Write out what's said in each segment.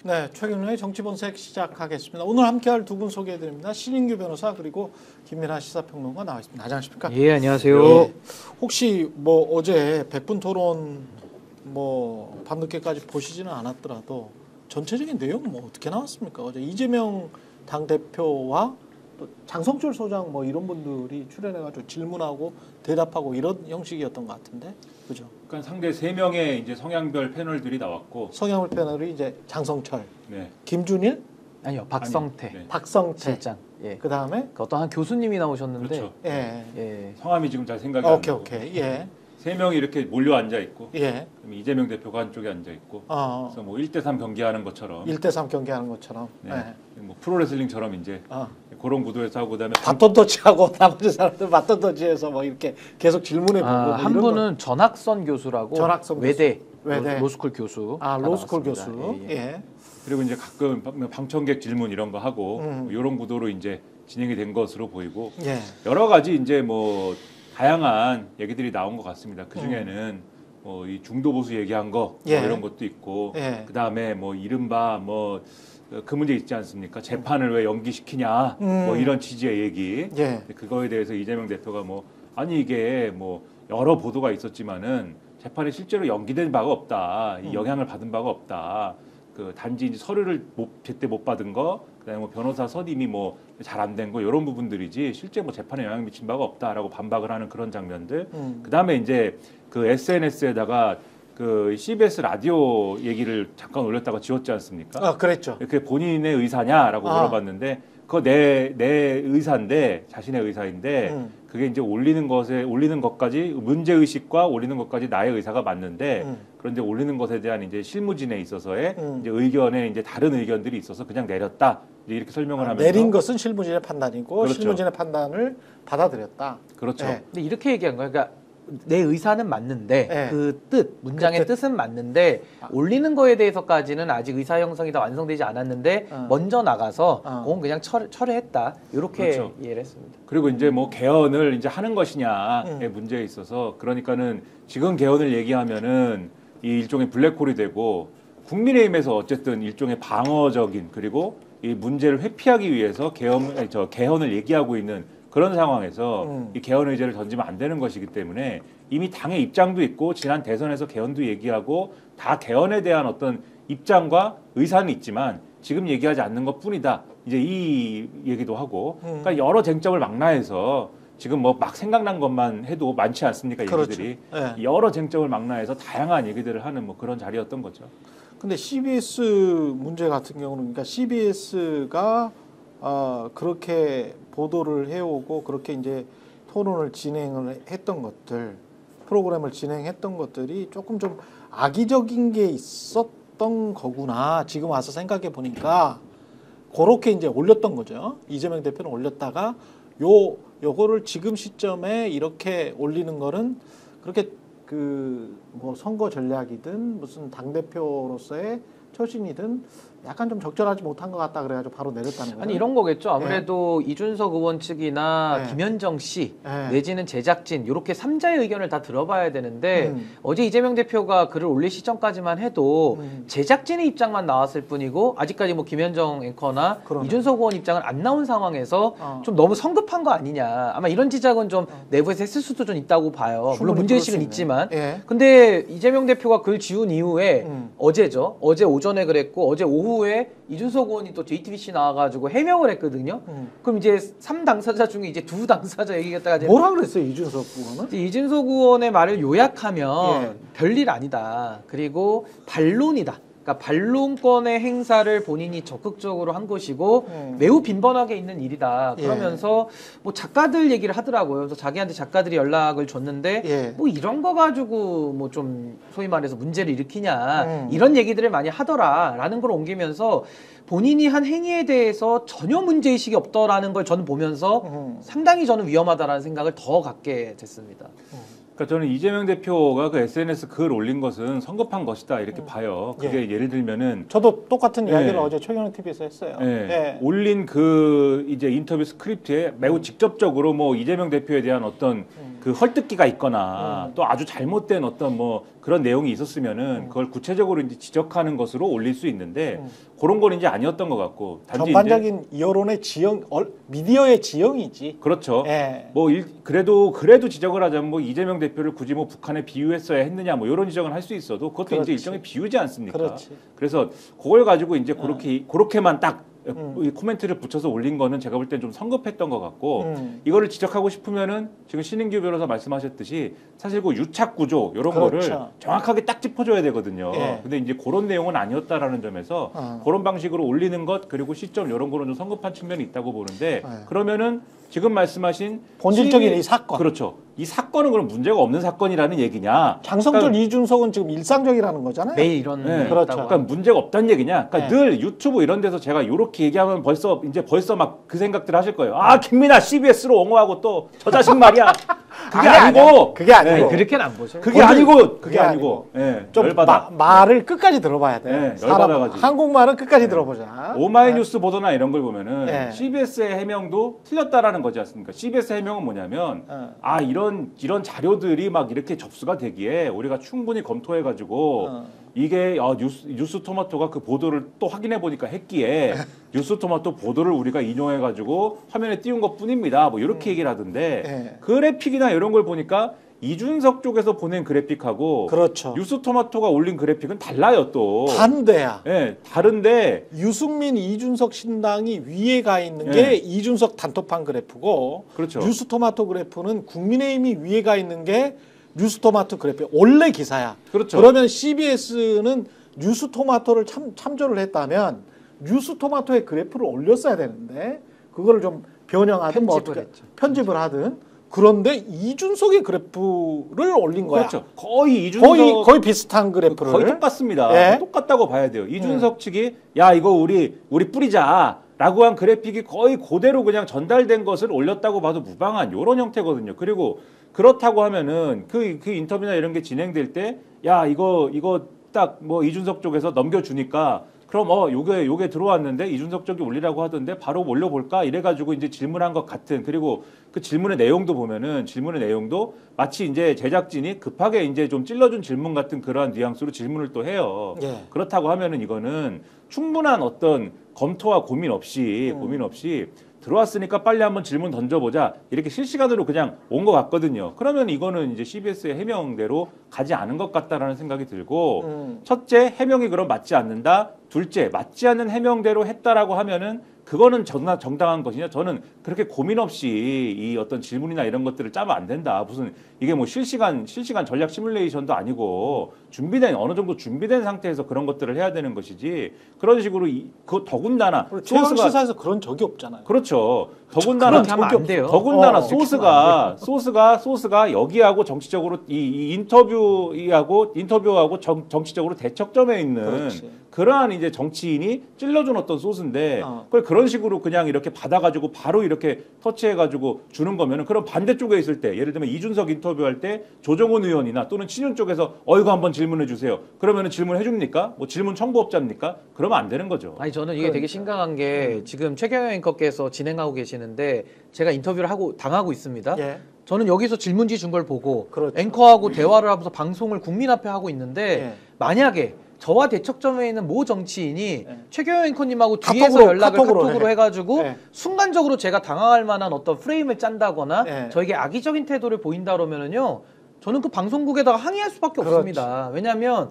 네, 최경영의 정치본색 시작하겠습니다. 오늘 함께할 두 분 소개해드립니다. 신인규 변호사 그리고 김민하 시사평론가 나와 있습니다. 안녕하십니까? 예, 안녕하세요. 예, 혹시 뭐 어제 100분 토론 뭐 밤늦게까지 보시지는 않았더라도 전체적인 내용은 뭐 어떻게 나왔습니까? 어제 이재명 당 대표와 또 장성철 소장 뭐 이런 분들이 출연해가지고 질문하고 대답하고 이런 형식이었던 것 같은데, 그죠? 그러니까 상대 3명의 이제 성향별 패널들이 나왔고 성향을 패널이 이제 장성철, 네. 김준일, 아니요, 박성태, 아니, 네. 박성태 실장. 예. 그 다음에 그 어떤 한 교수님이 나오셨는데, 그렇죠. 예, 예. 성함이 지금 잘 생각이 안 나고 오케이, 예, 3명이 이렇게 몰려 앉아 있고 예, 그럼 이재명 대표가 한쪽에 앉아 있고 그래서 뭐 1대3 경기하는 것처럼 1대3 경기하는 것처럼, 네. 예. 뭐 프로레슬링처럼 이제 그런 구도에서 하고 그다음에 바톤 터치하고 나머지 사람들 바톤 터치해서 뭐 이렇게 계속 질문해보고 뭐 한 이런 분은 전학선 교수라고 전학선 외대 외대. 로스쿨 교수. 로스쿨 나왔습니다. 교수, 예. 그리고 이제 가끔 방청객 질문 이런 거 하고 뭐 이런 구도로 이제 진행이 된 것으로 보이고 예. 여러 가지 이제 뭐 다양한 얘기들이 나온 것 같습니다. 그 중에는 뭐 이 중도 보수 얘기한 거 예. 뭐 이런 것도 있고 예. 그 다음에 뭐 이른바 뭐 그 문제 있지 않습니까? 재판을 왜 연기시키냐 뭐 이런 취지의 얘기. 예. 그거에 대해서 이재명 대표가 뭐 아니 이게 뭐 여러 보도가 있었지만은 재판에 실제로 연기된 바가 없다. 이 영향을 받은 바가 없다. 그 단지 이제 서류를 제때 못 받은 거, 그다음에 뭐 변호사 선임이 뭐 잘 안 된 거 이런 부분들이지 실제 뭐 재판에 영향을 미친 바가 없다라고 반박을 하는 그런 장면들. 그다음에 이제 그 SNS에다가 그 CBS 라디오 얘기를 잠깐 올렸다가 지웠지 않습니까? 그랬죠. 그게 본인의 의사냐라고 물어봤는데 그거 내 의사인데 자신의 의사인데 그게 이제 올리는 것까지 문제 의식과 올리는 것까지 나의 의사가 맞는데 그런데 올리는 것에 대한 이제 실무진에 있어서의 이제 의견에 이제 다른 의견들이 있어서 그냥 내렸다 이제 이렇게 설명을 하면서 내린 것은 실무진의 판단이고 그렇죠. 실무진의 판단을 받아들였다. 그렇죠. 예. 근데 이렇게 얘기한 거예요. 그러니까 내 의사는 맞는데 예. 그 뜻, 문장의 뜻은 맞는데 올리는 거에 대해서까지는 아직 의사 형성이 다 완성되지 않았는데 먼저 나가서 그건 그냥 철회했다. 이렇게 그렇죠. 이해를 했습니다. 그리고 이제 뭐 개헌을 이제 하는 것이냐의 문제에 있어서 그러니까는 지금 개헌을 얘기하면은 이 일종의 블랙홀이 되고 국민의힘에서 어쨌든 일종의 방어적인 그리고 이 문제를 회피하기 위해서 개헌을 얘기하고 있는 그런 상황에서 이 개헌 의제를 던지면 안 되는 것이기 때문에 이미 당의 입장도 있고 지난 대선에서 개헌도 얘기하고 다 개헌에 대한 어떤 입장과 의사는 있지만 지금 얘기하지 않는 것뿐이다. 이제 이 얘기도 하고 그러니까 여러 쟁점을 망라해서 지금 뭐 막 생각난 것만 해도 많지 않습니까? 얘기들이. 그렇죠. 예. 여러 쟁점을 망라해서 다양한 얘기들을 하는 뭐 그런 자리였던 거죠. 근데 CBS 문제 같은 경우는 그러니까 CBS가 그렇게 보도를 해오고 그렇게 이제 토론을 진행을 했던 것들, 프로그램을 진행했던 것들이 조금 좀 악의적인 게 있었던 거구나. 지금 와서 생각해 보니까 그렇게 이제 올렸던 거죠. 이재명 대표는 올렸다가 요거를 지금 시점에 이렇게 올리는 거는 그렇게 그 뭐 선거 전략이든 무슨 당 대표로서의 처신이든 약간 좀 적절하지 못한 것 같다 그래가지고 바로 내렸다는 거예요. 아니 이런 거겠죠. 아무래도 이준석 의원 측이나 김현정 씨 내지는 제작진 이렇게 3자의 의견을 다 들어봐야 되는데 어제 이재명 대표가 글을 올릴 시점까지만 해도 제작진의 입장만 나왔을 뿐이고 아직까지 뭐 김현정 앵커나 이준석 의원 입장은 안 나온 상황에서 좀 너무 성급한 거 아니냐. 아마 이런 지적은 좀 내부에서 했을 수도 좀 있다고 봐요. 물론 문제의식은 있지만. 근데 이재명 대표가 글 지운 이후에 어제죠. 어제 오전에 그랬고 어제 오후에 이준석 의원이 또 JTBC 나와가지고 해명을 했거든요. 그럼 이제 3당사자 중에 이제 2당사자 얘기했다가 뭐라 그랬어요 이준석 의원은? 이준석 의원의 말을 요약하면 별일 아니다. 그리고 반론이다. 그러니까 반론권의 행사를 본인이 적극적으로 한 것이고 매우 빈번하게 있는 일이다. 그러면서 뭐 작가들 얘기를 하더라고요. 그래서 자기한테 작가들이 연락을 줬는데 뭐 이런 거 가지고 뭐 좀 소위 말해서 문제를 일으키냐 이런 얘기들을 많이 하더라라는 걸 옮기면서 본인이 한 행위에 대해서 전혀 문제의식이 없더라는 걸 저는 보면서 상당히 저는 위험하다라는 생각을 더 갖게 됐습니다. 그러니까 저는 이재명 대표가 그 SNS 글 올린 것은 성급한 것이다 이렇게 봐요. 그게 예를 들면은 저도 똑같은 이야기를 예. 어제 최경영 TV에서 했어요. 예. 예. 올린 그 이제 인터뷰 스크립트에 매우 직접적으로 뭐 이재명 대표에 대한 어떤 그 헐뜯기가 있거나 또 아주 잘못된 어떤 뭐 그런 내용이 있었으면은 그걸 구체적으로 이제 지적하는 것으로 올릴 수 있는데 그런 건 이제 아니었던 것 같고 단지 전반적인 여론의 지형, 미디어의 지형이지. 그렇죠. 예. 뭐 그래도 지적을 하자면 뭐 이재명 대표를 굳이 뭐 북한에 비유했어야 했느냐 뭐 이런 지적은 할 수 있어도 그것도 그렇지. 이제 일종의 비유지 않습니까? 그렇지. 그래서 그걸 가지고 이제 그렇게만 딱 이 코멘트를 붙여서 올린 거는 제가 볼 땐 좀 성급했던 것 같고 이거를 지적하고 싶으면은 지금 신인규 변호사 말씀하셨듯이 사실 그 유착 구조 이런 그렇죠. 거를 정확하게 딱 짚어줘야 되거든요. 예. 근데 이제 그런 내용은 아니었다라는 점에서 그런 방식으로 올리는 것 그리고 시점 이런 거는 좀 성급한 측면이 있다고 보는데 그러면은 지금 말씀하신 본질적인 이 사건. 그렇죠. 이 사건은 그럼 문제가 없는 사건이라는 얘기냐? 장성철, 그러니까 이준석은 지금 일상적이라는 거잖아요. 매일 이런 네. 일이 그렇죠. 있다고. 그러니까 문제가 없다는 얘기냐? 그러니까 네. 늘 유튜브 이런 데서 제가 이렇게 얘기하면 벌써 막 그 생각들 하실 거예요. 아 김민아 CBS로 옹호하고 또 저 자식 말이야. 그게 아니고 그게 아니고. 아니, 그렇게는 안 보죠. 그게 아니고 그게 아니고 예, 좀 열받아. 말을 끝까지 들어봐야 돼. 네, 사람 열받아가지고. 한국말은 끝까지 들어보자. 오마이뉴스 보도나 이런 걸 보면은 네. CBS의 해명도 틀렸다라는 거지 않습니까? CBS 해명은 뭐냐면 네. 아 이런 자료들이 막 이렇게 접수가 되기에 우리가 충분히 검토해가지고 이게 뉴스 토마토가 그 보도를 또 확인해 보니까 했기에 뉴스 토마토 보도를 우리가 인용해가지고 화면에 띄운 것뿐입니다. 뭐 이렇게 얘기를 하던데 네. 그래픽이나 이런 걸 보니까 이준석 쪽에서 보낸 그래픽하고 그렇죠. 뉴스 토마토가 올린 그래픽은 달라요 또. 반대야. 예, 다른데 유승민, 이준석 신당이 위에 가 있는 네. 게 이준석 단톡방 그래프고 그렇죠. 뉴스토마토 그래프는 국민의힘이 위에 가 있는 게 뉴스토마토 그래프 원래 기사야. 그렇죠. 그러면 CBS는 뉴스토마토를 참조를 했다면 뉴스토마토의 그래프를 올렸어야 되는데 그거를 좀 변형하든 뭐 편집을 어떻게 했죠. 편집을 하든 그런데 이준석의 그래프를 올린 거야. 그렇죠. 거의 이준석 거의 비슷한 그래프를 거의 똑같습니다. 예? 똑같다고 봐야 돼요. 이준석 측이 야 이거 우리 뿌리자라고 한 그래픽이 거의 그대로 그냥 전달된 것을 올렸다고 봐도 무방한 이런 형태거든요. 그리고 그렇다고 하면은 그 인터뷰나 이런 게 진행될 때 야 이거 딱 뭐 이준석 쪽에서 넘겨주니까 그럼 요게 들어왔는데 이준석 쪽이 올리라고 하던데 바로 올려볼까 이래가지고 이제 질문한 것 같은 그리고 그 질문의 내용도 보면은 질문의 내용도 마치 이제 제작진이 급하게 이제 좀 찔러준 질문 같은 그러한 뉘앙스로 질문을 또 해요. 예. 그렇다고 하면은 이거는 충분한 어떤 검토와 고민 없이 들어왔으니까 빨리 한번 질문 던져보자 이렇게 실시간으로 그냥 온 것 같거든요. 그러면 이거는 이제 CBS의 해명대로 가지 않은 것 같다라는 생각이 들고 첫째 해명이 그럼 맞지 않는다. 둘째 맞지 않는 해명대로 했다라고 하면은 그거는 정당한 것이냐? 저는 그렇게 고민 없이 이 어떤 질문이나 이런 것들을 짜면 안 된다. 무슨 이게 뭐 실시간 전략 시뮬레이션도 아니고 어느 정도 준비된 상태에서 그런 것들을 해야 되는 것이지 그런 식으로 그 더군다나 최강 시사에서 그런 적이 없잖아요. 그렇죠. 더군다나 그렇게 하면 안 돼요. 더군다나 안 소스가 여기하고 정치적으로 이 인터뷰하고 정치적으로 대척점에 있는 그렇지. 그러한 이제 정치인이 찔러준 어떤 소스인데 그걸 그런 식으로 그냥 이렇게 받아가지고 바로 이렇게 터치해가지고 주는 거면은 그럼 반대쪽에 있을 때 예를 들면 이준석 인터뷰할 때 조정훈 의원이나 또는 친윤 쪽에서 이거 한번 질문해 주세요. 그러면은 질문해 줍니까? 뭐 질문 청부업자입니까? 그러면 안 되는 거죠. 아니 저는 이게 되게 심각한 게 지금 최경영 앵커께서 진행하고 계시는데 제가 인터뷰를 당하고 있습니다. 예. 저는 여기서 질문지 준 걸 보고 그렇죠. 앵커하고 대화를 하면서 방송을 국민 앞에 하고 있는데 예. 만약에 저와 대척점에 있는 모 정치인이 최경영 앵커님하고 카톡으로, 뒤에서 연락을 카톡으로 카톡으로 해가지고 예. 순간적으로 제가 당황할 만한 어떤 프레임을 짠다거나 예. 저에게 악의적인 태도를 보인다 그러면은요 저는 그 방송국에다가 항의할 수밖에 그렇지. 없습니다. 왜냐하면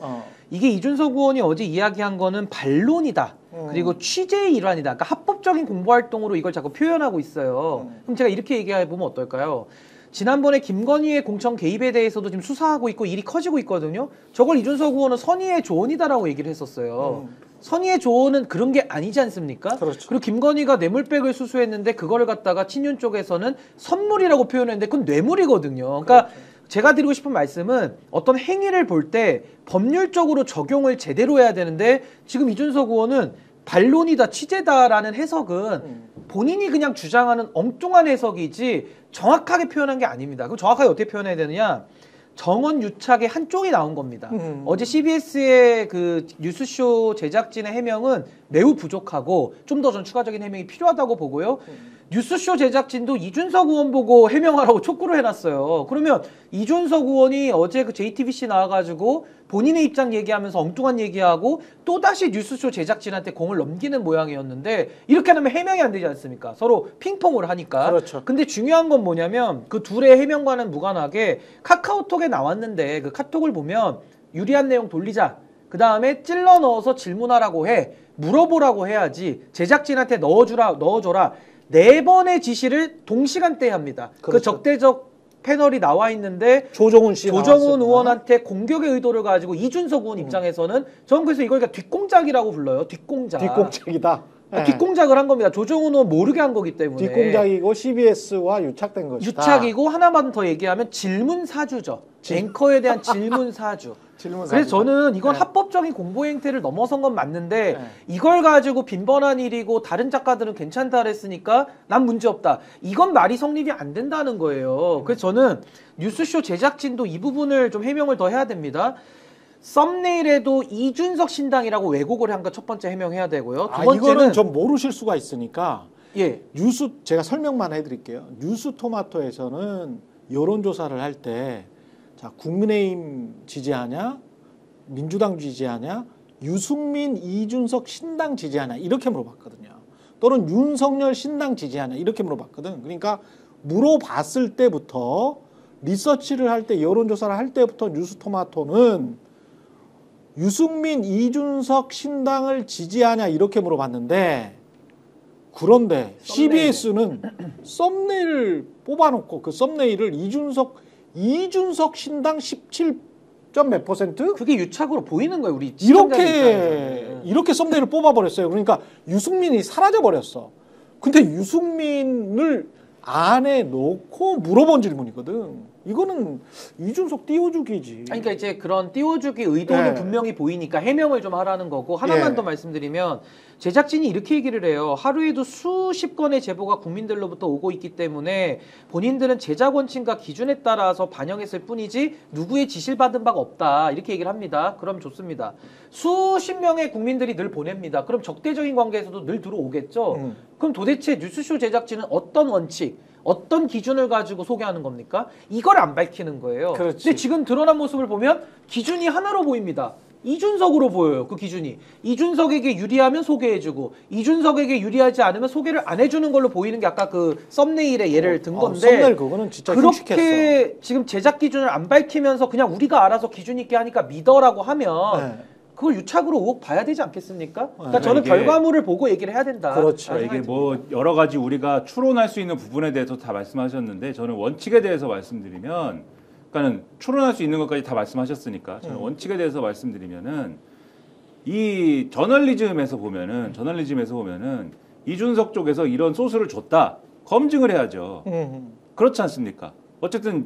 이게 이준석 의원이 어제 이야기한 거는 반론이다. 그리고 취재의 일환이다. 그러니까 합법적인 공보활동으로 이걸 자꾸 표현하고 있어요. 그럼 제가 이렇게 얘기해보면 어떨까요? 지난번에 김건희의 공천 개입에 대해서도 지금 수사하고 있고 일이 커지고 있거든요. 저걸 이준석 의원은 선의의 조언이다라고 얘기를 했었어요. 선의의 조언은 그런 게 아니지 않습니까? 그렇죠. 그리고 김건희가 뇌물백을 수수했는데 그거를 갖다가 친윤 쪽에서는 선물이라고 표현했는데 그건 뇌물이거든요. 그러니까 제가 드리고 싶은 말씀은 어떤 행위를 볼 때 법률적으로 적용을 제대로 해야 되는데 지금 이준석 의원은 반론이다, 취재다라는 해석은 본인이 그냥 주장하는 엉뚱한 해석이지 정확하게 표현한 게 아닙니다. 그럼 정확하게 어떻게 표현해야 되느냐? 정원 유착의 한쪽이 나온 겁니다. 어제 CBS의 그 뉴스쇼 제작진의 해명은 매우 부족하고 좀 더 전 추가적인 해명이 필요하다고 보고요. 뉴스쇼 제작진도 이준석 의원 보고 해명하라고 촉구를 해놨어요. 그러면 이준석 의원이 어제 그 JTBC 나와가지고 본인의 입장 얘기하면서 엉뚱한 얘기하고 또다시 뉴스쇼 제작진한테 공을 넘기는 모양이었는데 이렇게 하면 해명이 안 되지 않습니까? 서로 핑퐁을 하니까. 그렇죠. 근데 중요한 건 뭐냐면 그 둘의 해명과는 무관하게 카카오톡에 나왔는데 그 카톡을 보면 유리한 내용 돌리자. 그 다음에 찔러 넣어서 질문하라고 해. 물어보라고 해야지. 제작진한테 넣어줘라. 4번의 지시를 동시간대에 합니다. 그렇죠. 그 적대적 패널이 나와 있는데 조정훈 의원한테 공격의 의도를 가지고 이준석 의원 입장에서는 저는 그래서 이걸 뒷공작이라고 불러요. 뒷공작. 뒷공작이다. 뒷공작을 한 겁니다. 조정훈 의원 모르게 한 거기 때문에. 뒷공작이고 CBS와 유착된 것이다. 유착이고 하나만 더 얘기하면 질문 사주죠. 앵커에 대한 질문 사주. 그래서 저는 이건 합법적인 공보 행태를 넘어선 건 맞는데 이걸 가지고 빈번한 일이고 다른 작가들은 괜찮다 그랬으니까 난 문제없다. 이건 말이 성립이 안 된다는 거예요. 그래서 저는 뉴스쇼 제작진도 이 부분을 좀 해명을 더 해야 됩니다. 썸네일에도 이준석 신당이라고 왜곡을 한 거 첫 번째 해명해야 되고요. 두 번째는 이거는 좀 모르실 수가 있으니까 예. 제가 설명만 해드릴게요. 뉴스토마토에서는 여론조사를 할 때 자, 국민의힘 지지하냐, 민주당 지지하냐, 유승민, 이준석 신당 지지하냐 이렇게 물어봤거든요. 또는 윤석열 신당 지지하냐 이렇게 물어봤거든. 그러니까 물어봤을 때부터 리서치를 할 때 여론조사를 할 때부터 뉴스토마토는 유승민, 이준석 신당을 지지하냐 이렇게 물어봤는데 그런데 CBS는 썸네일을 뽑아놓고 그 썸네일을 이준석 신당 17. 몇 %? 그게 유착으로 보이는 거예요. 우리 이렇게 썸네일을 뽑아버렸어요. 그러니까 유승민이 사라져버렸어. 근데 유승민을 안에 놓고 물어본 질문이거든. 이거는 이준석 띄워주기지. 그러니까 이제 그런 띄워주기 의도는 분명히 보이니까 해명을 좀 하라는 거고 하나만 더 말씀드리면 제작진이 이렇게 얘기를 해요. 하루에도 수십 건의 제보가 국민들로부터 오고 있기 때문에 본인들은 제작 원칙과 기준에 따라서 반영했을 뿐이지 누구의 지시를 받은 바가 없다. 이렇게 얘기를 합니다. 그럼 좋습니다. 수십 명의 국민들이 늘 보냅니다. 그럼 적대적인 관계에서도 늘 들어오겠죠. 그럼 도대체 뉴스쇼 제작진은 어떤 원칙, 어떤 기준을 가지고 소개하는 겁니까? 이걸 안 밝히는 거예요. 그렇지. 근데 지금 드러난 모습을 보면 기준이 하나로 보입니다. 이준석으로 보여요. 그 기준이. 이준석에게 유리하면 소개해주고 이준석에게 유리하지 않으면 소개를 안 해주는 걸로 보이는 게 아까 그 썸네일에 예를 든 건데 썸네일 그거는 진짜 그렇게 흉측했어. 지금 제작 기준을 안 밝히면서 그냥 우리가 알아서 기준 있게 하니까 믿어라고 하면 그걸 유착으로 의혹 봐야 되지 않겠습니까? 그러니까 저는 결과물을 보고 얘기를 해야 된다. 그렇죠. 이게 뭐 여러 가지 우리가 추론할 수 있는 부분에 대해서 다 말씀하셨는데 저는 원칙에 대해서 말씀드리면 그러니까는 추론할 수 있는 것까지 다 말씀하셨으니까 저는 원칙에 대해서 말씀드리면은 이 저널리즘에서 보면은 이준석 쪽에서 이런 소스를 줬다 검증을 해야죠. 그렇지 않습니까? 어쨌든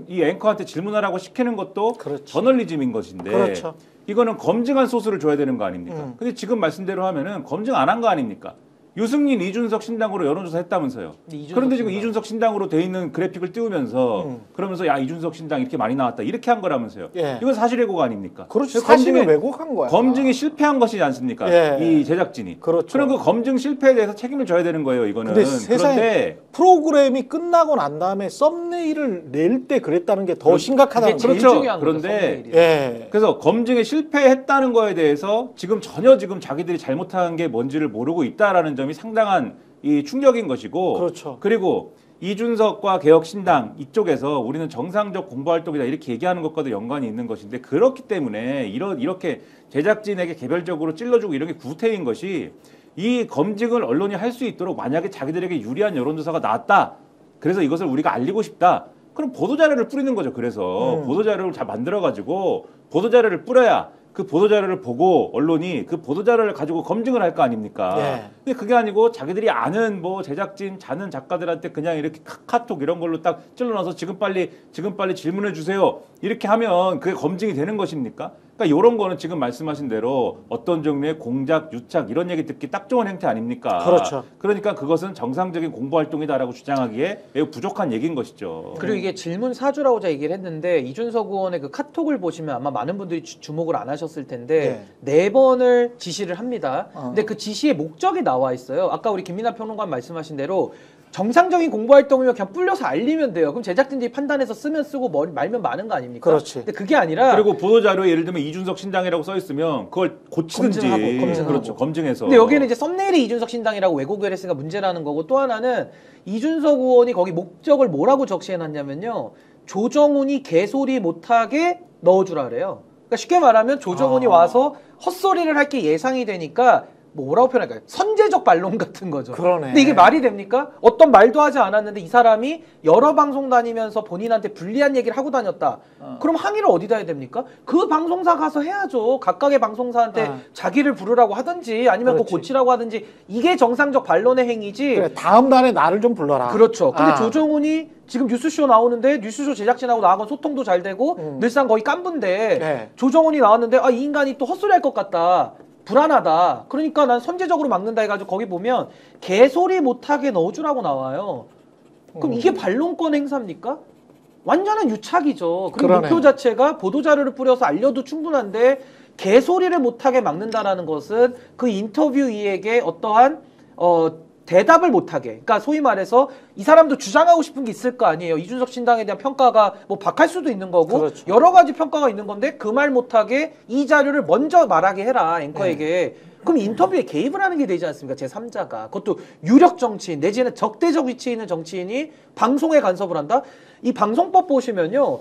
이 앵커한테 질문하라고 시키는 것도 그렇지. 저널리즘인 것인데 그렇죠. 이거는 검증한 소스를 줘야 되는 거 아닙니까? 근데 지금 말씀대로 하면은 검증 안 한 거 아닙니까? 유승민, 이준석 신당으로 여론조사 했다면서요. 그런데 지금 이준석 신당으로 돼 있는 그래픽을 띄우면서 그러면서 야 이준석 신당 이렇게 많이 나왔다 이렇게 한 거라면서요. 이건 사실 왜곡 아닙니까? 그렇지. 사실을 왜곡한 거야. 검증이 실패한 것이지 않습니까? 이 제작진이. 그렇죠. 그럼 그 검증 실패에 대해서 책임을 져야 되는 거예요. 이거는. 근데 세상에 그런데 프로그램이 끝나고 난 다음에 썸네일을 낼 때 그랬다는 게 더 심각하다는 제일 거죠. 그렇죠. 중요한 그런데 그래서 검증에 실패했다는 거에 대해서 지금 자기들이 잘못한 게 뭔지를 모르고 있다라는 점이 상당한 이 충격인 것이고 그렇죠. 그리고 이준석과 개혁신당 이쪽에서 우리는 정상적 공부활동이다 이렇게 얘기하는 것과도 연관이 있는 것인데 그렇기 때문에 이렇게 제작진에게 개별적으로 찔러주고 이런 게 구태인 것이 이 검증을 언론이 할 수 있도록 만약에 자기들에게 유리한 여론조사가 나왔다. 그래서 이것을 우리가 알리고 싶다. 그럼 보도자료를 뿌리는 거죠. 그래서 보도자료를 잘 만들어가지고 보도자료를 뿌려야 그 보도자료를 보고 언론이 그 보도자료를 가지고 검증을 할 거 아닙니까? 근데 그게 아니고 자기들이 아는 뭐 제작진, 자는 작가들한테 그냥 이렇게 카톡 이런 걸로 딱 찔러놔서 지금 빨리 질문해 주세요. 이렇게 하면 그게 검증이 되는 것입니까? 그러니까 이런 거는 지금 말씀하신 대로 어떤 종류의 공작, 유착 이런 얘기 듣기 딱 좋은 행태 아닙니까? 그렇죠. 그러니까 그것은 정상적인 공부 활동이다라고 주장하기에 매우 부족한 얘기인 것이죠. 그리고 이게 질문 사주라고 제가 얘기를 했는데 이준석 의원의 그 카톡을 보시면 아마 많은 분들이 주목을 안 하셨을 텐데 네 번을 지시를 합니다. 근데 그 지시의 목적이 나와 있어요. 아까 우리 김민하 평론가 말씀하신 대로 정상적인 공부 활동이면 그냥 불려서 알리면 돼요. 그럼 제작진들이 판단해서 쓰면 쓰고 말면 마는 거 아닙니까? 그렇지. 근데 그게 아니라 그리고 보도 자료에 예를 들면 이준석 신당이라고 써 있으면 그걸 고치든지 검증하고. 그렇죠. 검증해서. 근데 여기는 이제 썸네일이 이준석 신당이라고 왜곡을 했으니까 문제라는 거고 또 하나는 이준석 의원이 거기 목적을 뭐라고 적시해놨냐면요. 조정훈이 개소리 못하게 넣어주라 그래요. 그러니까 쉽게 말하면 조정훈이 와서 헛소리를 할 게 예상이 되니까 뭐라고 표현할까요? 선제적 반론 같은 거죠. 그러네. 근데 이게 말이 됩니까? 어떤 말도 하지 않았는데 이 사람이 여러 방송 다니면서 본인한테 불리한 얘기를 하고 다녔다. 그럼 항의를 어디다 해야 됩니까? 그 방송사 가서 해야죠. 각각의 방송사한테 자기를 부르라고 하든지 아니면 그거 고치라고 하든지 이게 정상적 반론의 행위지. 그래, 다음 달에 나를 좀 불러라. 그렇죠. 근데 조정훈이 지금 뉴스쇼 나오는데 뉴스쇼 제작진하고 나하고 소통도 잘 되고 늘상 거의 깐부인데 조정훈이 나왔는데 이 인간이 또 헛소리 할 것 같다. 불안하다. 그러니까 난 선제적으로 막는다 해가지고 거기 보면 개소리 못하게 넣어주라고 나와요. 그럼 이게 반론권 행사입니까? 완전한 유착이죠. 그리고 그러네. 목표 자체가 보도자료를 뿌려서 알려도 충분한데 개소리를 못하게 막는다라는 것은 그 인터뷰이에게 어떠한 대답을 못하게. 그러니까 소위 말해서 이 사람도 주장하고 싶은 게 있을 거 아니에요. 이준석 신당에 대한 평가가 뭐 박할 수도 있는 거고 그렇죠. 여러 가지 평가가 있는 건데 그 말 못하게 이 자료를 먼저 말하게 해라 앵커에게. 그럼 인터뷰에 개입을 하는 게 되지 않습니까? 제3자가. 그것도 유력 정치인 내지는 적대적 위치에 있는 정치인이 방송에 간섭을 한다? 이 방송법 보시면요.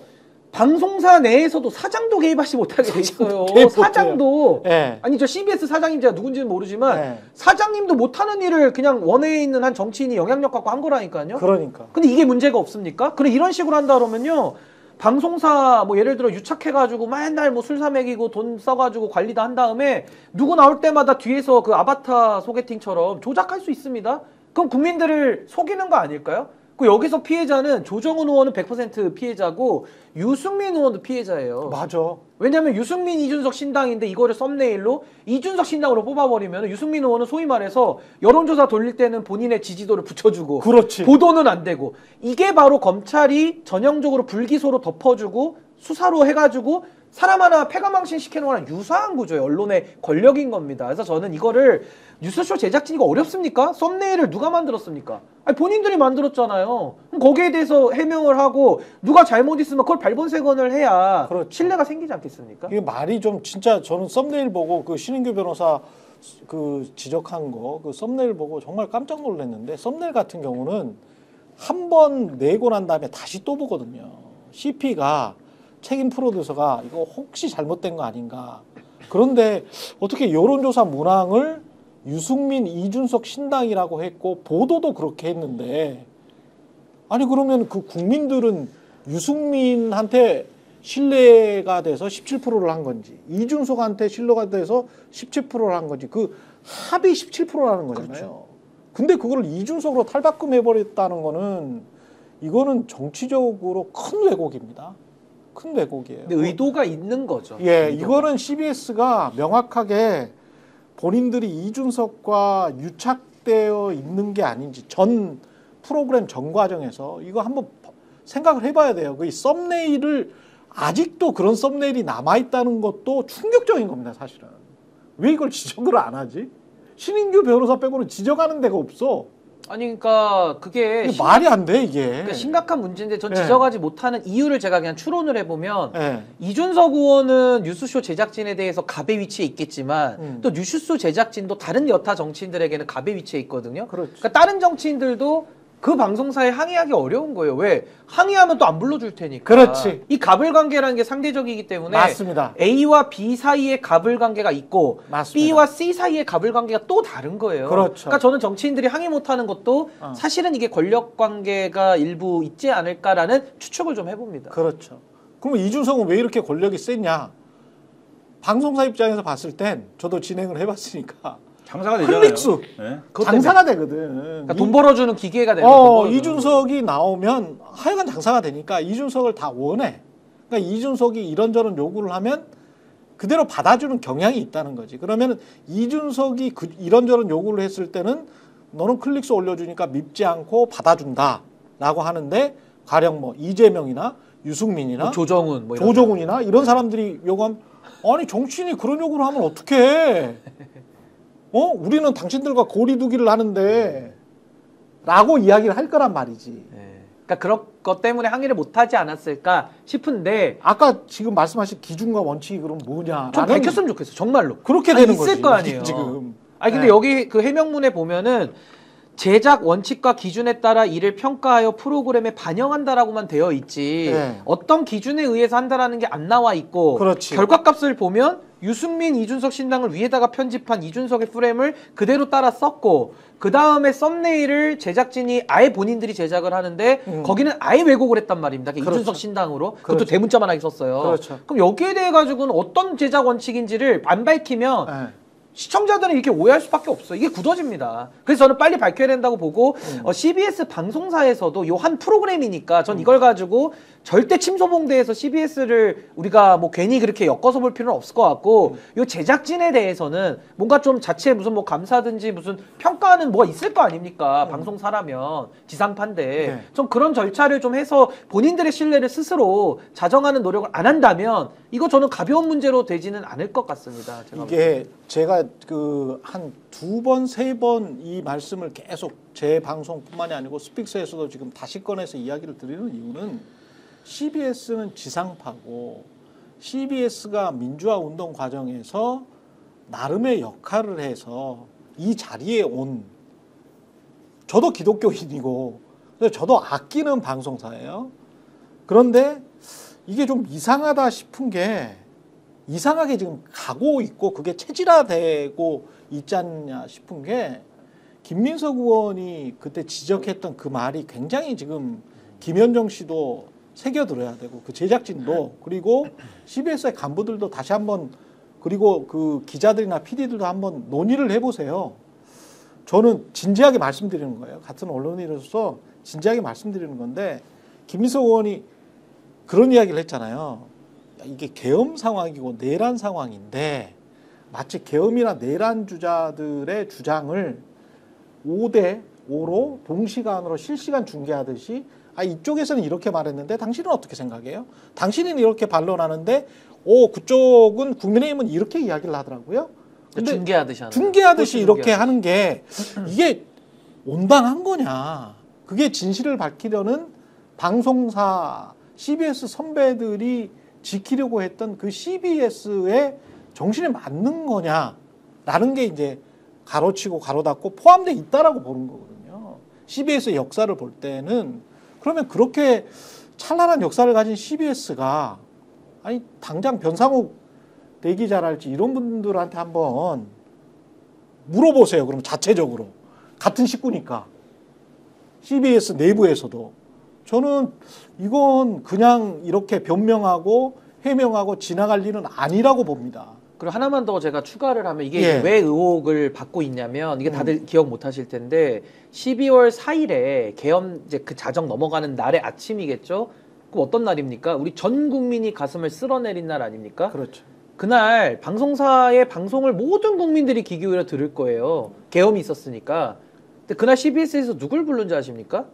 방송사 내에서도 사장도 개입하지 못하게 돼 있어요. 사장도. 아니 저 CBS 사장님 제가 누군지는 모르지만 사장님도 못하는 일을 그냥 원외에 있는 한 정치인이 영향력 갖고 한 거라니까요. 그러니까. 근데 이게 문제가 없습니까? 그래 이런 식으로 한다 그러면요. 방송사 뭐 예를 들어 유착해가지고 맨날 뭐 술 사 먹이고 돈 써가지고 관리 다 한 다음에 누구 나올 때마다 뒤에서 그 아바타 소개팅처럼 조작할 수 있습니다. 그럼 국민들을 속이는 거 아닐까요? 그 여기서 피해자는 조정훈 의원은 100% 피해자고 유승민 의원도 피해자예요. 맞아. 왜냐하면 유승민, 이준석 신당인데 이거를 썸네일로 이준석 신당으로 뽑아버리면 유승민 의원은 소위 말해서 여론조사 돌릴 때는 본인의 지지도를 붙여주고 그렇지. 보도는 안 되고 이게 바로 검찰이 전형적으로 불기소로 덮어주고 수사로 해가지고 사람 하나 패가망신 시키는 거랑 유사한 구조예요. 언론의 권력인 겁니다. 그래서 저는 이거를 뉴스쇼 제작진이 이거 어렵습니까? 썸네일을 누가 만들었습니까? 아니, 본인들이 만들었잖아요. 그럼 거기에 대해서 해명을 하고 누가 잘못 있으면 그걸 발본색원을 해야 그렇죠. 신뢰가 생기지 않겠습니까? 이게 말이 좀 진짜 저는 썸네일 보고 그 신인규 변호사 그 지적한 거 그 썸네일 보고 정말 깜짝 놀랐는데 썸네일 같은 경우는 한 번 내고 난 다음에 다시 또 보거든요. CP가 책임 프로듀서가 이거 혹시 잘못된 거 아닌가. 그런데 어떻게 여론조사 문항을 유승민, 이준석 신당이라고 했고 보도도 그렇게 했는데 아니 그러면 그 국민들은 유승민한테 신뢰가 돼서 17%를 한 건지 이준석한테 신뢰가 돼서 17%를 한 건지 그 합이 17%라는 거잖아요. 그렇죠. 근데 그걸 이준석으로 탈바꿈해버렸다는 거는 이거는 정치적으로 큰 왜곡입니다. 큰 왜곡이에요. 근데 의도가 있는 거죠. 예, 의도가. 이거는 CBS가 명확하게 본인들이 이준석과 유착되어 있는 게 아닌지 전 프로그램 전 과정에서 이거 한번 생각을 해봐야 돼요. 그 썸네일을 아직도 그런 썸네일이 남아있다는 것도 충격적인 겁니다, 사실은. 왜 이걸 지적을 안 하지? 신인규 변호사 빼고는 지적하는 데가 없어. 아니 그러니까 그게 말이 안 돼, 이게. 그러니까 심각한 문제인데 전 네. 지적하지 못하는 이유를 제가 그냥 추론을 해보면 이준석 의원은 뉴스쇼 제작진에 대해서 갑의 위치에 있겠지만 또 뉴스쇼 제작진도 다른 여타 정치인들에게는 갑의 위치에 있거든요. 그러니까 다른 정치인들도 그 방송사에 항의하기 어려운 거예요. 왜? 항의하면 또 안 불러줄 테니까. 그렇지. 이 갑을 관계라는 게 상대적이기 때문에 맞습니다. A와 B 사이에 갑을 관계가 있고 맞습니다. B와 C 사이에 갑을 관계가 또 다른 거예요. 그렇죠. 그러니까 저는 정치인들이 항의 못하는 것도 사실은 이게 권력 관계가 일부 있지 않을까라는 추측을 좀 해봅니다. 그렇죠. 그러면 이준석은 왜 이렇게 권력이 세냐? 방송사 입장에서 봤을 땐 저도 진행을 해봤으니까 장사가 되잖아요. 클릭수 네. 장사가 되거든. 그러니까 돈 벌어주는 기계가 되는 거죠. 이준석이 나오면 하여간 장사가 되니까 이준석을 다 원해. 그러니까 이준석이 이런저런 요구를 하면 그대로 받아주는 경향이 있다는 거지. 그러면 이준석이 이런저런 요구를 했을 때는 너는 클릭수 올려주니까 밉지 않고 받아준다라고 하는데 가령 뭐 이재명이나 유승민이나 뭐 조정훈, 뭐 조정훈이나 이런 사람들이 요구하면 아니 정치인이 그런 요구를 하면 어떡해? 우리는 당신들과 고리두기를 하는데 라고 이야기를 할 거란 말이지. 네. 그러니까 그런 것 때문에 항의를 못하지 않았을까 싶은데 아까 지금 말씀하신 기준과 원칙이 그럼 뭐냐? 좀 밝혔으면 좋겠어. 정말로. 그렇게 되는 있을 거지. 거 아니에요. 지금. 아니 근데 여기 그 해명문에 보면은 제작 원칙과 기준에 따라 이를 평가하여 프로그램에 반영한다라고만 되어 있지 어떤 기준에 의해서 한다라는 게 안 나와 있고 그렇지. 결과값을 보면 유승민, 이준석 신당을 위에다가 편집한 이준석의 프레임을 그대로 따라 썼고 그 다음에 썸네일을 제작진이 아예 본인들이 제작을 하는데 거기는 아예 왜곡을 했단 말입니다. 그렇죠. 이준석 신당으로 그것도 그렇죠. 대문자만하게 썼어요. 그렇죠. 그럼 여기에 대해 가지고는 어떤 제작 원칙인지를 안 밝히면 시청자들은 이렇게 오해할 수밖에 없어요. 이게 굳어집니다. 그래서 저는 빨리 밝혀야 된다고 보고 CBS 방송사에서도 요 한 프로그램이니까 전 이걸 가지고 절대 침소봉대에서 CBS를 우리가 뭐 괜히 그렇게 엮어서 볼 필요는 없을 것 같고 요 제작진에 대해서는 뭔가 좀 자체 무슨 뭐 감사든지 무슨 평가하는 뭐가 있을 거 아닙니까? 방송사라면 지상파인데 좀 그런 절차를 좀 해서 본인들의 신뢰를 스스로 자정하는 노력을 안 한다면 이거 저는 가벼운 문제로 되지는 않을 것 같습니다. 제가 그 한 2번, 3번 이 말씀을 계속 제 방송뿐만이 아니고 스픽스에서도 지금 다시 꺼내서 이야기를 드리는 이유는 CBS는 지상파고 CBS가 민주화 운동 과정에서 나름의 역할을 해서 이 자리에 온 저도 기독교인이고 저도 아끼는 방송사예요. 그런데 이게 좀 이상하다 싶은 게 이상하게 지금 가고 있고 그게 체질화되고 있지 않냐 싶은 게 김민석 의원이 그때 지적했던 그 말이 굉장히 지금 김현정 씨도 새겨들어야 되고 그 제작진도 그리고 CBS의 간부들도 다시 한번 그리고 그 기자들이나 PD들도 한번 논의를 해보세요. 저는 진지하게 말씀드리는 거예요. 같은 언론인으로서 진지하게 말씀드리는 건데 김민석 의원이 그런 이야기를 했잖아요. 이게 계엄 상황이고 내란 상황인데 마치 계엄이나 내란 주자들의 주장을 5대 5로 동시간으로 실시간 중계하듯이 이쪽에서는 이렇게 말했는데 당신은 어떻게 생각해요? 당신은 이렇게 반론하는데 그쪽은 국민의힘은 이렇게 이야기를 하더라고요. 근데 중계하듯이 이렇게 하는 게 이게 온당한 거냐? 그게 진실을 밝히려는 방송사 CBS 선배들이 지키려고 했던 그 CBS의 정신에 맞는 거냐라는 게 이제 가로치고 가로닫고 포함되어 있다라고 보는 거거든요. CBS의 역사를 볼 때는 그러면 그렇게 찬란한 역사를 가진 CBS가 당장 변상욱 대기자랄지 이런 분들한테 한번 물어보세요. 그럼 자체적으로 같은 식구니까 CBS 내부에서도 저는 이건 그냥 이렇게 변명하고 해명하고 지나갈 일은 아니라고 봅니다. 그리고 하나만 더 제가 추가를 하면 이게 왜 의혹을 받고 있냐면 이게 다들 기억 못 하실 텐데 12월 4일에 계엄 이제 그 자정 넘어가는 날의 아침이겠죠? 그 어떤 날입니까? 우리 전 국민이 가슴을 쓸어내린 날 아닙니까? 그렇죠. 그날 방송사의 방송을 모든 국민들이 귀 기울여 들을 거예요. 계엄이 있었으니까. 근데 그날 CBS에서 누굴 부른지 아십니까?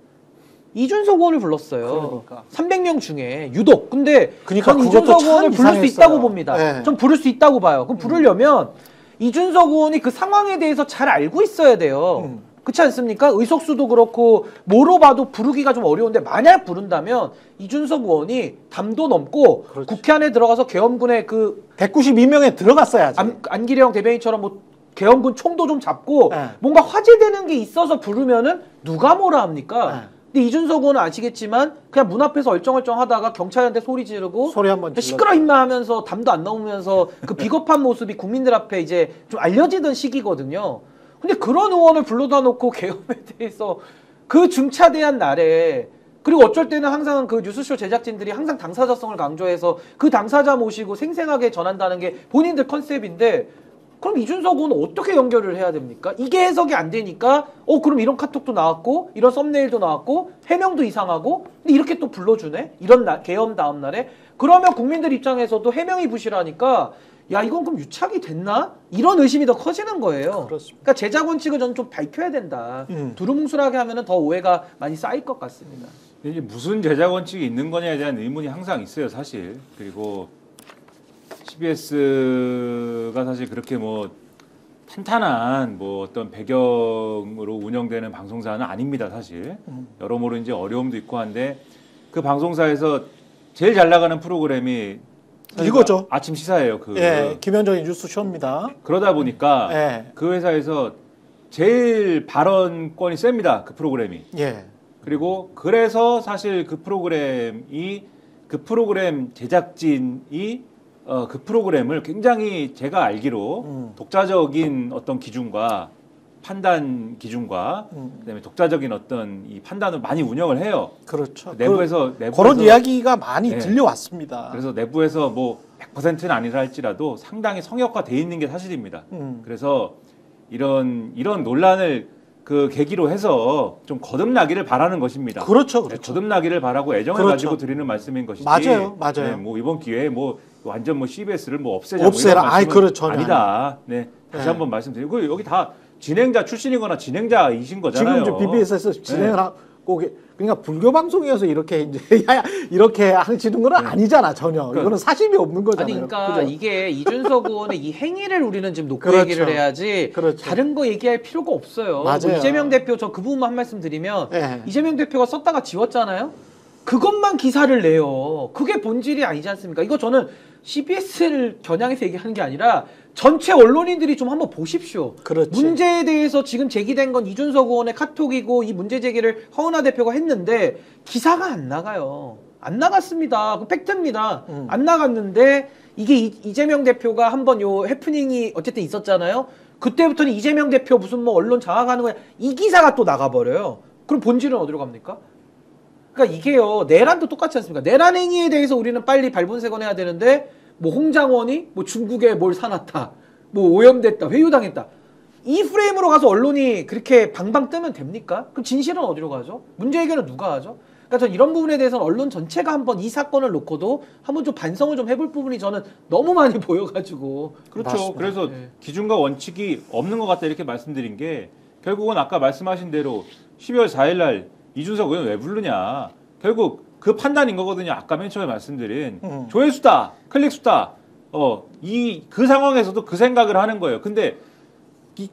이준석 의원을 불렀어요. 그러니까. 300명 중에 유독. 근데 그러니까 전 이준석 의원을 부를 수 있다고 봅니다. 네. 전 부를 수 있다고 봐요. 그럼 부르려면 이준석 의원이 그 상황에 대해서 잘 알고 있어야 돼요. 그렇지 않습니까? 의석수도 그렇고 뭐로 봐도 부르기가 좀 어려운데 만약 부른다면 이준석 의원이 담도 넘고 그렇지. 국회 안에 들어가서 계엄군의 그 192명에 들어갔어야지. 안기령 대변인처럼 뭐 계엄군 총도 좀 잡고 네. 뭔가 화제되는 게 있어서 부르면은 누가 뭐라 합니까? 네. 근데 이준석 의원은 아시겠지만 그냥 문 앞에서 얼쩡얼쩡 하다가 경찰한테 소리 지르고 소리 한번 시끄러 임마 하면서 담도 안 나오면서 그 비겁한 모습이 국민들 앞에 이제 좀 알려지던 시기거든요. 근데 그런 의원을 불러다 놓고 계엄에 대해서 그 중차대한 날에 그리고 어쩔 때는 항상 그 뉴스쇼 제작진들이 항상 당사자성을 강조해서 그 당사자 모시고 생생하게 전한다는 게 본인들 컨셉인데 그럼 이준석 의원은 어떻게 연결을 해야 됩니까? 이게 해석이 안 되니까 그럼 이런 카톡도 나왔고 이런 썸네일도 나왔고 해명도 이상하고 근데 이렇게 또 불러주네? 이런 계엄 다음 날에 그러면 국민들 입장에서도 해명이 부실하니까 야 이건 그럼 유착이 됐나? 이런 의심이 더 커지는 거예요. 그렇습니다. 그러니까 제작 원칙을 저는 좀 밝혀야 된다. 두루뭉술하게 하면은 더 오해가 많이 쌓일 것 같습니다. 이제 무슨 제작 원칙이 있는 거냐에 대한 의문이 항상 있어요, 사실. 그리고 CBS가 사실 그렇게 뭐 탄탄한 뭐 어떤 배경으로 운영되는 방송사는 아닙니다, 사실. 여러모로 이제 어려움도 있고 한데 그 방송사에서 제일 잘 나가는 프로그램이 이거죠. 아침 시사예요. 예, 김현정의 뉴스 쇼입니다. 그러다 보니까 예. 그 회사에서 제일 발언권이 셉니다. 그 프로그램이. 예. 그리고 그래서 사실 그 프로그램 제작진이 그 프로그램을 굉장히 제가 알기로 독자적인 어떤 기준과 판단 기준과 그다음에 독자적인 어떤 이 판단을 많이 운영을 해요. 그렇죠. 내부에서 그런 이야기가 많이 네. 들려왔습니다. 그래서 내부에서 뭐 100%는 아니라 할지라도 상당히 성역화돼 있는 게 사실입니다. 그래서 이런 논란을 그 계기로 해서 좀 거듭나기를 바라는 것입니다. 그렇죠, 그렇죠. 거듭나기를 바라고 애정을 그렇죠. 가지고 드리는 말씀인 것이지. 맞아요. 네, 뭐 이번 기회에 뭐 완전 뭐 CBS를 뭐 없애자. 없애라. 뭐 아이, 그렇죠. 아니다. 네, 다시 네. 한번 말씀드리고 여기 다 진행자 출신이거나 진행자이신 거잖아요. 지금 이제 BBS에서 진행을 하고 그러니까 불교 방송이어서 이렇게 이제 이렇게 하시는 건 아니잖아 전혀. 그러니까, 이거는 사심이 없는 거잖아요. 아니 그러니까 그죠? 이게 이준석 의원의 이 행위를 우리는 지금 놓고 그렇죠. 얘기를 해야지 그렇죠. 다른 거 얘기할 필요가 없어요. 맞아요. 뭐 이재명 대표 저 그 부분만 한 말씀 드리면 네. 이재명 대표가 썼다가 지웠잖아요. 그것만 기사를 내요. 그게 본질이 아니지 않습니까? 이거 저는 CBS를 겨냥해서 얘기하는 게 아니라 전체 언론인들이 좀 한번 보십시오. 그렇지. 문제에 대해서 지금 제기된 건 이준석 의원의 카톡이고 이 문제 제기를 허은하 대표가 했는데 기사가 안 나가요. 안 나갔습니다. 그 팩트입니다. 안 나갔는데 이게 이재명 대표가 한번 요 해프닝이 어쨌든 있었잖아요. 그때부터는 이재명 대표 무슨 뭐 언론 장악하는 거야. 이 기사가 또 나가버려요. 그럼 본질은 어디로 갑니까? 그러니까 이게요. 내란도 똑같지 않습니까? 내란 행위에 대해서 우리는 빨리 발본색원해야 되는데 뭐 홍장원이 뭐 중국에 뭘 사놨다. 뭐 오염됐다. 회유당했다. 이 프레임으로 가서 언론이 그렇게 방방 뜨면 됩니까? 그럼 진실은 어디로 가죠? 문제 해결은 누가 하죠? 그러니까 전 이런 부분에 대해서는 언론 전체가 한번 이 사건을 놓고도 한번 좀 반성을 좀 해볼 부분이 저는 너무 많이 보여가지고. 그렇죠. 맞습니다. 그래서 네. 기준과 원칙이 없는 것 같다 이렇게 말씀드린 게 결국은 아까 말씀하신 대로 12월 4일 날 이준석 의원 왜 부르냐. 결국 그 판단인 거거든요. 아까 맨 처음에 말씀드린 조회수다, 클릭수다. 그 상황에서도 그 생각을 하는 거예요. 근데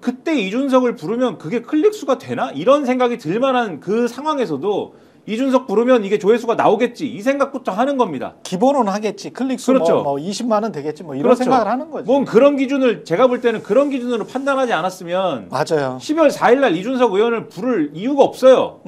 그때 이준석을 부르면 그게 클릭수가 되나? 이런 생각이 들 만한 그 상황에서도 이준석 부르면 이게 조회수가 나오겠지. 이 생각부터 하는 겁니다. 기본은 하겠지. 클릭수 그렇죠. 뭐 20만 원 되겠지. 뭐 이런 그렇죠. 생각을 하는 거지. 뭔 그런 기준을 제가 볼 때는 그런 기준으로 판단하지 않았으면 맞아요. 12월 4일 날 이준석 의원을 부를 이유가 없어요.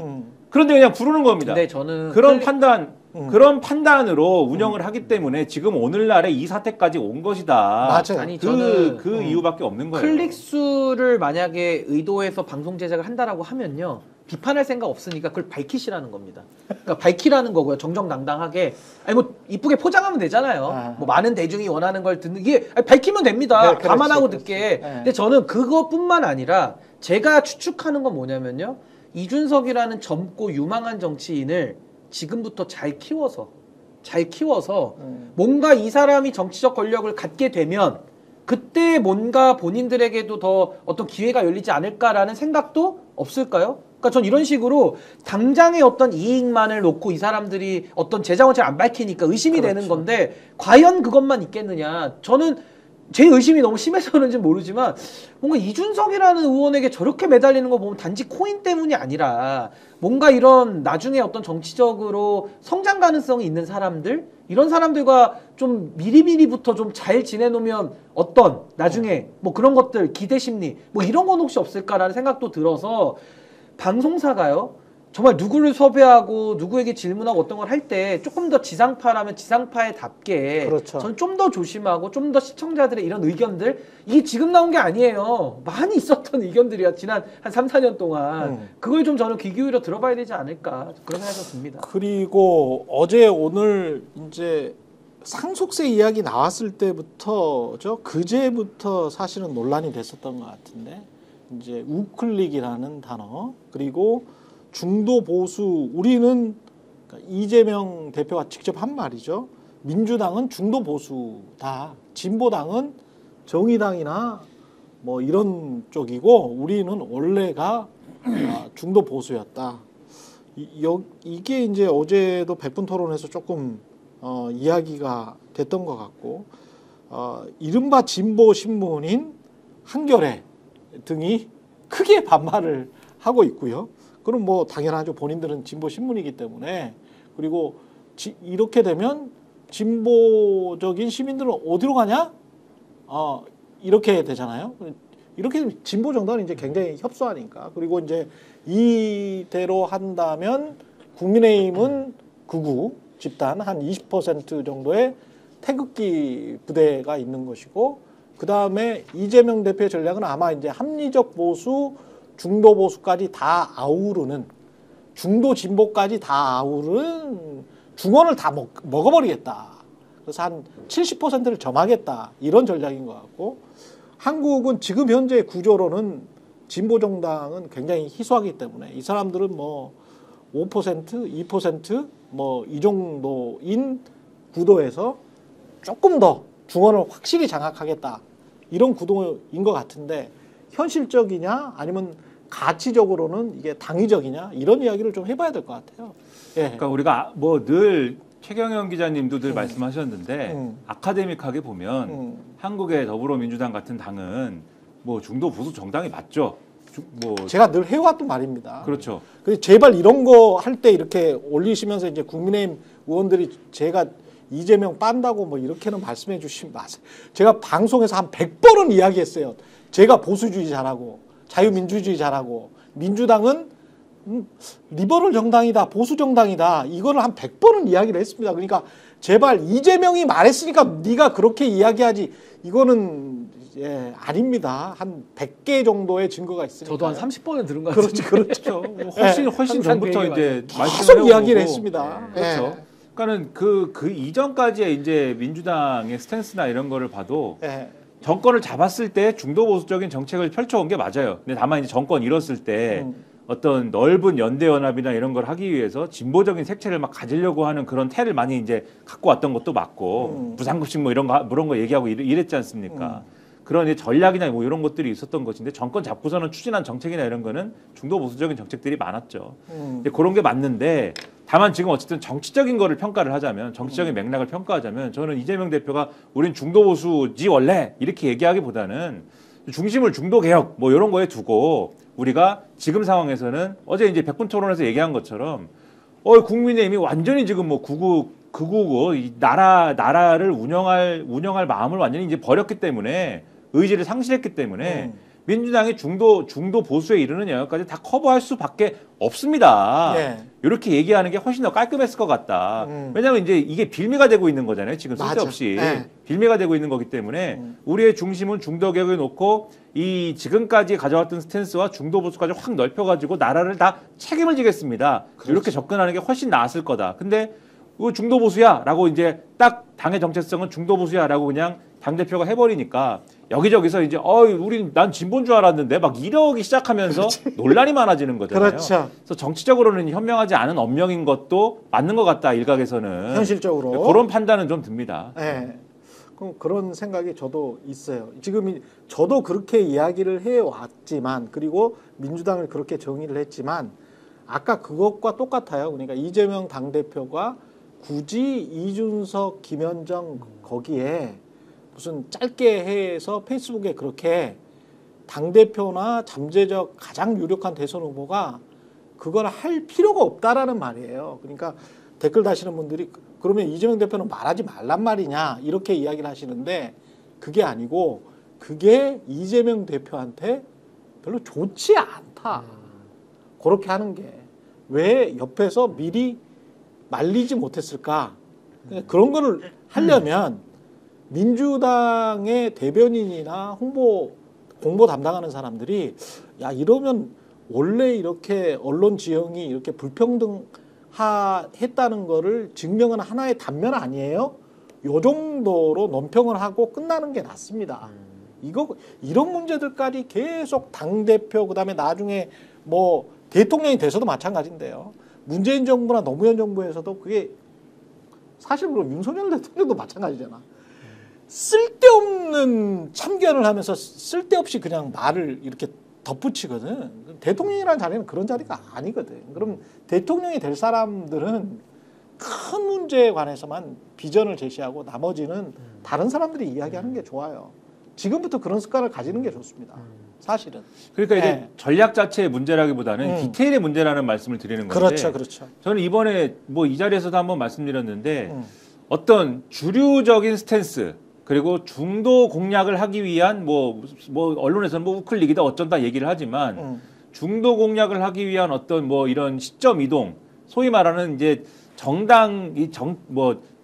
그런데 그냥 부르는 겁니다. 근데 저는 그런 판단으로 운영을 하기 때문에 지금 오늘날에 이 사태까지 온 것이다. 맞아요. 아니 저는 그 이유밖에 없는 거예요. 클릭수를 만약에 의도해서 방송 제작을 한다라고 하면요. 비판할 생각 없으니까 그걸 밝히시라는 겁니다. 그러니까 밝히라는 거고요. 정정당당하게. 아니 뭐 이쁘게 포장하면 되잖아요. 뭐 많은 대중이 원하는 걸 듣는 이게 밝히면 됩니다. 네, 그렇지, 감안하고 그렇지. 듣게. 네. 근데 저는 그것뿐만 아니라 제가 추측하는 건 뭐냐면요. 이준석이라는 젊고 유망한 정치인을 지금부터 잘 키워서 뭔가 이 사람이 정치적 권력을 갖게 되면 그때 뭔가 본인들에게도 더 어떤 기회가 열리지 않을까라는 생각도 없을까요? 그러니까 전 이런 식으로 당장의 어떤 이익만을 놓고 이 사람들이 어떤 재정원칙을 안 밝히니까 의심이 그렇죠. 되는 건데 과연 그것만 있겠느냐? 저는 제 의심이 너무 심해서 그런지 모르지만 뭔가 이준석이라는 의원에게 저렇게 매달리는 거 보면 단지 코인 때문이 아니라 뭔가 이런 나중에 어떤 정치적으로 성장 가능성이 있는 사람들 이런 사람들과 좀 미리미리부터 좀 잘 지내놓으면 어떤 나중에 뭐 그런 것들 기대 심리 뭐 이런 건 혹시 없을까라는 생각도 들어서 방송사가요. 정말 누구를 섭외하고 누구에게 질문하고 어떤 걸 할 때 조금 더 지상파라면 지상파에답게 그렇죠. 저는 좀 더 조심하고 좀 더 시청자들의 이런 의견들 이게 지금 나온 게 아니에요. 많이 있었던 의견들이야. 지난 한 3, 4년 동안. 그걸 좀 저는 귀 기울여 들어봐야 되지 않을까 그런 생각이 듭니다. 그리고 어제 오늘 이제 상속세 이야기 나왔을 때부터죠. 그제부터 사실은 논란이 됐었던 것 같은데 이제 우클릭이라는 단어 그리고 중도 보수 우리는 이재명 대표가 직접 한 말이죠. 민주당은 중도 보수다. 진보당은 정의당이나 뭐 이런 쪽이고 우리는 원래가 중도 보수였다. 이게 이제 어제도 100분 토론에서 조금 이야기가 됐던 것 같고 이른바 진보 신문인 한겨레 등이 크게 반발을 하고 있고요. 그럼 뭐 당연하죠. 본인들은 진보 신문이기 때문에. 그리고 이렇게 되면 진보적인 시민들은 어디로 가냐? 이렇게 되잖아요. 이렇게 되면 진보 정당은 이제 굉장히 협소하니까. 그리고 이제 이대로 한다면 국민의힘은 극우 집단 한 20% 정도의 태극기 부대가 있는 것이고, 그 다음에 이재명 대표의 전략은 아마 이제 합리적 보수, 중도 보수까지 다 아우르는, 중도 진보까지 다 아우르는 중원을 다 먹어버리겠다. 그래서 한 70%를 점하겠다. 이런 전략인 것 같고, 한국은 지금 현재 구조로는 진보 정당은 굉장히 희소하기 때문에 이 사람들은 뭐 5%, 2% 뭐 이 정도인 구도에서 조금 더 중원을 확실히 장악하겠다. 이런 구도인 것 같은데 현실적이냐 아니면 가치적으로는 이게 당위적이냐 이런 이야기를 좀 해봐야 될 것 같아요. 예. 그러니까 우리가 뭐 늘 최경영 기자님도 늘 말씀하셨는데 아카데믹하게 보면 한국의 더불어민주당 같은 당은 뭐 중도 보수 정당이 맞죠. 뭐 제가 늘 해왔던 말입니다. 그렇죠. 그래서 제발 이런 거 할 때 이렇게 올리시면서 이제 국민의힘 의원들이 제가 이재명 빤다고 뭐 이렇게는 말씀해 주시면 마세요. 제가 방송에서 한 100번은 이야기했어요. 제가 보수주의 잘하고 자유민주주의 잘하고 민주당은 리버럴 정당이다, 보수 정당이다. 이거를 한 100번은 이야기를 했습니다. 그러니까 제발 이재명이 말했으니까 네가 그렇게 이야기하지. 이거는 아닙니다. 한 100개 정도의 증거가 있으니까. 저도 한 30번은 들은 것 같아요. 그렇죠. 훨씬 전부터 이제 계속 이야기를 했습니다. 그렇죠. 그러니까는 그 이전까지의 이제 민주당의 스탠스나 이런 거를 봐도 정권을 잡았을 때 중도 보수적인 정책을 펼쳐온 게 맞아요. 근데 다만 이제 정권 잃었을 때 어떤 넓은 연대 연합이나 이런 걸 하기 위해서 진보적인 색채를 막 가지려고 하는 그런 태를 많이 이제 갖고 왔던 것도 맞고 부상급식 뭐 이런 거 얘기하고 이랬지 않습니까? 그런 이제 전략이나 뭐 이런 것들이 있었던 것인데 정권 잡고서는 추진한 정책이나 이런 거는 중도 보수적인 정책들이 많았죠. 근데 그런 게 맞는데 다만 지금 어쨌든 정치적인 거를 평가를 하자면 정치적인 맥락을 평가하자면 저는 이재명 대표가 우린 중도 보수지 원래 이렇게 얘기하기보다는 중심을 중도 개혁 뭐 이런 거에 두고 우리가 지금 상황에서는 어제 이제 100분 토론에서 얘기한 것처럼 국민의힘이 완전히 지금 뭐 극우고 이 나라를 운영할 마음을 완전히 이제 버렸기 때문에 의지를 상실했기 때문에 민주당이 중도 보수에 이르는 영역까지 다 커버할 수밖에 없습니다. 이렇게 얘기하는 게 훨씬 더 깔끔했을 것 같다. 왜냐하면 이제 이게 빌미가 되고 있는 거잖아요. 지금 쓸데없이 빌미가 되고 있는 거기 때문에 우리의 중심은 중도 개혁에 놓고 이 지금까지 가져왔던 스탠스와 중도 보수까지 확 넓혀가지고 나라를 다 책임을 지겠습니다. 그렇지. 이렇게 접근하는 게 훨씬 나았을 거다. 근데 이거 중도 보수야라고 이제 딱 당의 정체성은 중도 보수야라고 그냥 당대표가 해버리니까 여기저기서 이제 난 진보인 줄 알았는데 막 이러기 시작하면서 그렇지. 논란이 많아지는 거잖아요. 그렇죠. 그래서 정치적으로는 현명하지 않은 언명인 것도 맞는 것 같다. 일각에서는. 현실적으로. 그런 판단은 좀 듭니다. 네. 그런 생각이 저도 있어요. 지금 저도 그렇게 이야기를 해왔지만 그리고 민주당을 그렇게 정의를 했지만 아까 그것과 똑같아요. 그러니까 이재명 당대표가 굳이 이준석, 김현정 거기에 무슨 짧게 해서 페이스북에 그렇게 당대표나 잠재적 가장 유력한 대선 후보가 그걸 할 필요가 없다라는 말이에요. 그러니까 댓글 다시는 분들이 그러면 이재명 대표는 말하지 말란 말이냐 이렇게 이야기를 하시는데 그게 아니고 그게 이재명 대표한테 별로 좋지 않다. 그렇게 하는 게 왜 옆에서 미리 말리지 못했을까? 그런 거를 하려면 민주당의 대변인이나 공보 담당하는 사람들이 야 이러면 원래 이렇게 언론 지형이 이렇게 불평등했다는 거를 증명은 하나의 단면 아니에요? 요 정도로 논평을 하고 끝나는 게 낫습니다. 이런 문제들까지 계속 당대표 그다음에 나중에 뭐 대통령이 돼서도 마찬가지인데요. 문재인 정부나 노무현 정부에서도 그게 사실 그럼 윤석열 대통령도 마찬가지잖아. 쓸데없는 참견을 하면서 쓸데없이 그냥 말을 이렇게 덧붙이거든. 대통령이라는 자리는 그런 자리가 아니거든. 그럼 대통령이 될 사람들은 큰 문제에 관해서만 비전을 제시하고 나머지는 다른 사람들이 이야기하는 게 좋아요. 지금부터 그런 습관을 가지는 게 좋습니다. 사실은. 그러니까 이제 네. 전략 자체의 문제라기보다는 디테일의 문제라는 말씀을 드리는 건데. 그렇죠, 그렇죠. 저는 이번에 뭐 이 자리에서도 한번 말씀드렸는데 어떤 주류적인 스탠스 그리고 중도 공략을 하기 위한 뭐 언론에서는 뭐 우클릭이다 어쩐다 얘기를 하지만 중도 공략을 하기 위한 어떤 뭐 이런 시점 이동, 소위 말하는 이제 정당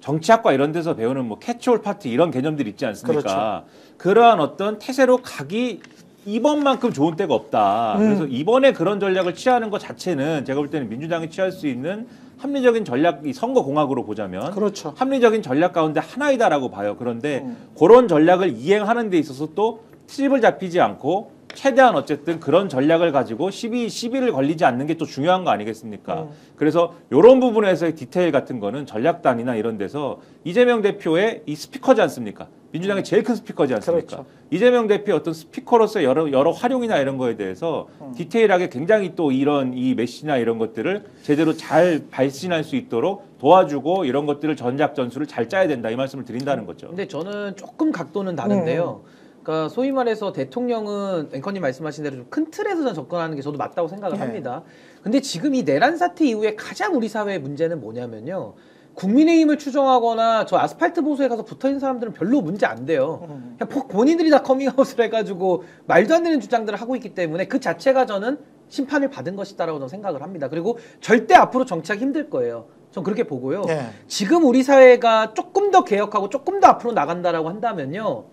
정치학과 이런 데서 배우는 뭐 캐치홀 파티 이런 개념들이 있지 않습니까? 그렇죠. 그러한 어떤 태세로 가기 이번만큼 좋은 때가 없다. 그래서 이번에 그런 전략을 취하는 것 자체는 제가 볼 때는 민주당이 취할 수 있는 합리적인 전략, 이 선거 공학으로 보자면 그렇죠. 합리적인 전략 가운데 하나이다라고 봐요. 그런데 그런 전략을 이행하는 데 있어서 또 트집을 잡히지 않고 최대한 어쨌든 그런 전략을 가지고 시비를 걸리지 않는 게 또 중요한 거 아니겠습니까? 그래서 이런 부분에서의 디테일 같은 거는 전략단이나 이런 데서 이재명 대표의 이 스피커지 않습니까? 민주당의 제일 큰 스피커지 않습니까? 그렇죠. 이재명 대표의 어떤 스피커로서의 여러 활용이나 이런 거에 대해서 디테일하게 굉장히 또 이런 이 메시지나 이런 것들을 제대로 잘 발신할 수 있도록 도와주고 이런 것들을 전략 전술을 잘 짜야 된다 이 말씀을 드린다는 거죠. 근데 저는 조금 각도는 다른데요. 그러니까 소위 말해서 대통령은 앵커님 말씀하신 대로 좀 큰 틀에서 접근하는 게 저도 맞다고 생각을 합니다. 근데 지금 이 내란 사태 이후에 가장 우리 사회의 문제는 뭐냐면요. 국민의힘을 추종하거나 저 아스팔트 보수에 가서 붙어있는 사람들은 별로 문제 안 돼요. 그냥 본인들이 다 커밍아웃을 해가지고 말도 안 되는 주장들을 하고 있기 때문에 그 자체가 저는 심판을 받은 것이다라고 저는 생각을 합니다. 그리고 절대 앞으로 정치하기 힘들 거예요. 전 그렇게 보고요. 지금 우리 사회가 조금 더 개혁하고 조금 더 앞으로 나간다라고 한다면요.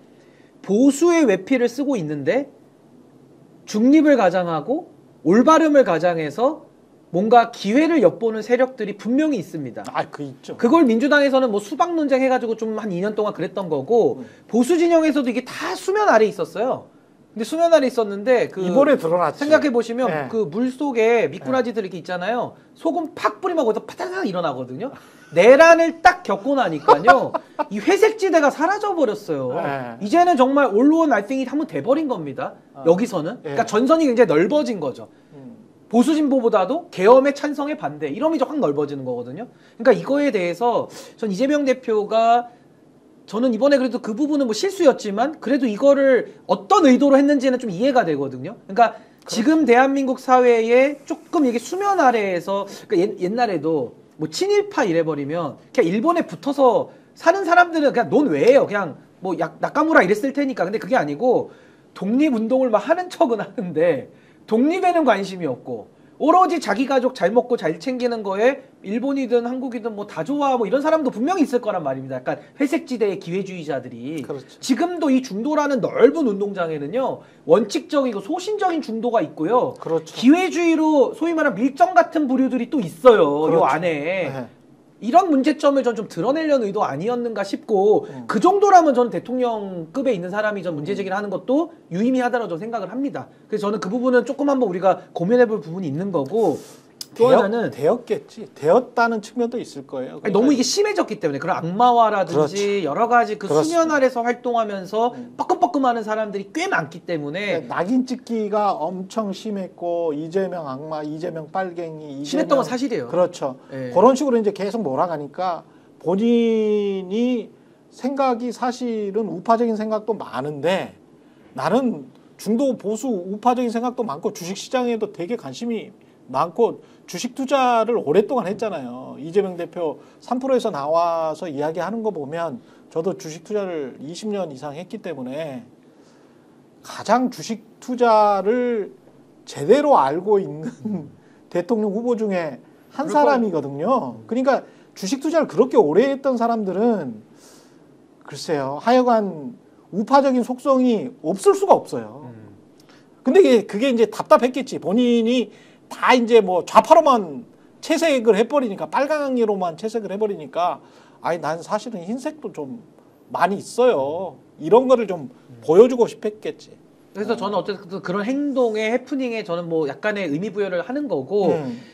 보수의 외피를 쓰고 있는데 중립을 가장하고 올바름을 가장해서 뭔가 기회를 엿보는 세력들이 분명히 있습니다. 그 있죠. 그걸 민주당에서는 뭐 수박 논쟁 해가지고 좀 한 2년 동안 그랬던 거고 보수 진영에서도 이게 다 수면 아래 있었어요. 근데 수면 아래 있었는데 이번에 드러났지. 생각해 보시면 그 물 속에 미꾸라지들 이렇게 있잖아요. 소금 팍 뿌리면 거기서 파타닥 일어나거든요. 내란을 딱 겪고 나니까요. 이 회색지대가 사라져 버렸어요. 이제는 정말 올로온 알팽이 한번 돼버린 겁니다. 여기서는. 그러니까 전선이 굉장히 넓어진 거죠. 보수 진보보다도 계엄의 찬성에 반대 이러면 이제 확 넓어지는 거거든요. 그러니까 이거에 대해서 전 이재명 대표가 저는 이번에 그래도 그 부분은 뭐 실수였지만 그래도 이거를 어떤 의도로 했는지는 좀 이해가 되거든요. 그러니까 지금 대한민국 사회에 조금 이게 수면 아래에서 그러니까 옛날에도 뭐 친일파 이래버리면 그냥 일본에 붙어서 사는 사람들은 그냥 논외예요. 그냥 뭐 나카무라 이랬을 테니까. 근데 그게 아니고 독립운동을 막 하는 척은 하는데 독립에는 관심이 없고 오로지 자기 가족 잘 먹고 잘 챙기는 거에 일본이든 한국이든 뭐 다 좋아 뭐 이런 사람도 분명히 있을 거란 말입니다. 약간 회색지대의 기회주의자들이. 그렇죠. 지금도 이 중도라는 넓은 운동장에는요. 원칙적이고 소신적인 중도가 있고요. 그렇죠. 기회주의로 소위 말하는 밀정 같은 부류들이 또 있어요. 그렇죠. 이 안에. 이런 문제점을 전 좀 드러내려는 의도 아니었는가 싶고 그 정도라면 저는 대통령급에 있는 사람이 전 문제제기를 하는 것도 유의미하다고 저는 생각을 합니다. 그래서 저는 그 부분은 조금 한번 우리가 고민해볼 부분이 있는 거고 또 하나는 되었겠지. 되었다는 측면도 있을 거예요. 그러니까 너무 이게 심해졌기 때문에 그런 악마화라든지 여러 가지 그 수면 아래서 활동하면서 뻐끔뻐끔하는 사람들이 꽤 많기 때문에 낙인 찍기가 엄청 심했고 이재명 악마, 이재명 빨갱이, 심했던 건 사실이에요. 그렇죠. 그런 식으로 이제 계속 몰아가니까 본인이 생각이 사실은 우파적인 생각도 많은데 나는 중도 보수 우파적인 생각도 많고 주식시장에도 되게 관심이 많고 주식 투자를 오랫동안 했잖아요. 이재명 대표 3%에서 나와서 이야기하는 거 보면 저도 주식 투자를 20년 이상 했기 때문에 가장 주식 투자를 제대로 알고 있는 대통령 후보 중에 한 사람이거든요. 그러니까 주식 투자를 그렇게 오래 했던 사람들은 글쎄요. 하여간 우파적인 속성이 없을 수가 없어요. 근데 그게 이제 답답했겠지. 본인이 다 이제 뭐 좌파로만 채색을 해버리니까 빨강이로만 채색을 해버리니까 난 사실은 흰색도 좀 많이 있어요. 이런 거를 좀 보여주고 싶었겠지. 그래서 저는 어쨌든 그런 행동의 해프닝에 저는 뭐 약간의 의미 부여를 하는 거고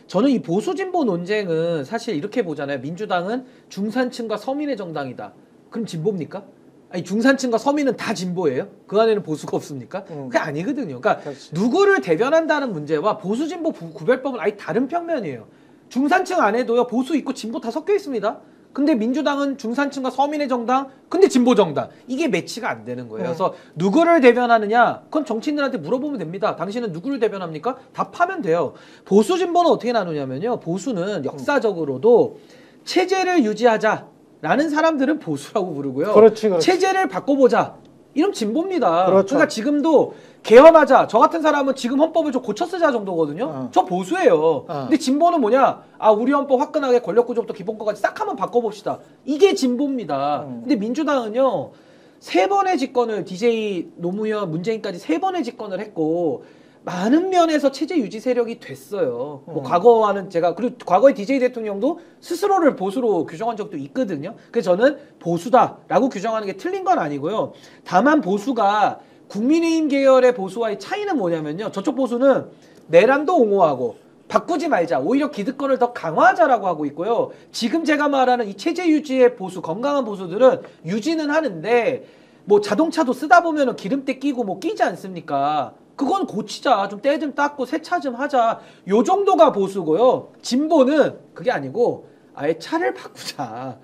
저는 이 보수 진보 논쟁은 사실 이렇게 보잖아요. 민주당은 중산층과 서민의 정당이다. 그럼 진보입니까? 아니 중산층과 서민은 다 진보예요? 그 안에는 보수가 없습니까? 그게 아니거든요. 그러니까 그렇지. 누구를 대변한다는 문제와 보수 진보 구별법은 아예 다른 평면이에요. 중산층 안에도요 보수 있고 진보 다 섞여 있습니다. 근데 민주당은 중산층과 서민의 정당, 근데 진보 정당. 이게 매치가 안 되는 거예요. 그래서 누구를 대변하느냐? 그건 정치인들한테 물어보면 됩니다. 당신은 누구를 대변합니까? 답하면 돼요. 보수 진보는 어떻게 나누냐면요. 보수는 역사적으로도 체제를 유지하자라는 사람들은 보수라고 부르고요. 그렇지, 그렇지. 체제를 바꿔보자. 이런 진보입니다. 그렇죠. 그러니까 지금도 개헌하자. 저 같은 사람은 지금 헌법을 좀 고쳐 쓰자 정도거든요. 저 보수예요. 근데 진보는 뭐냐? 아, 우리 헌법 화끈하게 권력구조부터 기본권까지 싹 한번 바꿔봅시다. 이게 진보입니다. 근데 민주당은요. 3번의 집권을 DJ 노무현 문재인까지 3번의 집권을 했고 많은 면에서 체제 유지 세력이 됐어요. 뭐 과거와는 제가 그리고 과거의 DJ 대통령도 스스로를 보수로 규정한 적도 있거든요. 그래서 저는 보수다라고 규정하는 게 틀린 건 아니고요. 다만 보수가 국민의힘 계열의 보수와의 차이는 뭐냐면요. 저쪽 보수는 내란도 옹호하고 바꾸지 말자. 오히려 기득권을 더 강화하자라고 하고 있고요. 지금 제가 말하는 이 체제 유지의 보수, 건강한 보수들은 유지는 하는데 뭐 자동차도 쓰다 보면은 기름때 끼고 뭐 끼지 않습니까? 그건 고치자. 좀 때 좀 닦고 세차 좀 하자. 요 정도가 보수고요. 진보는 그게 아니고 아예 차를 바꾸자.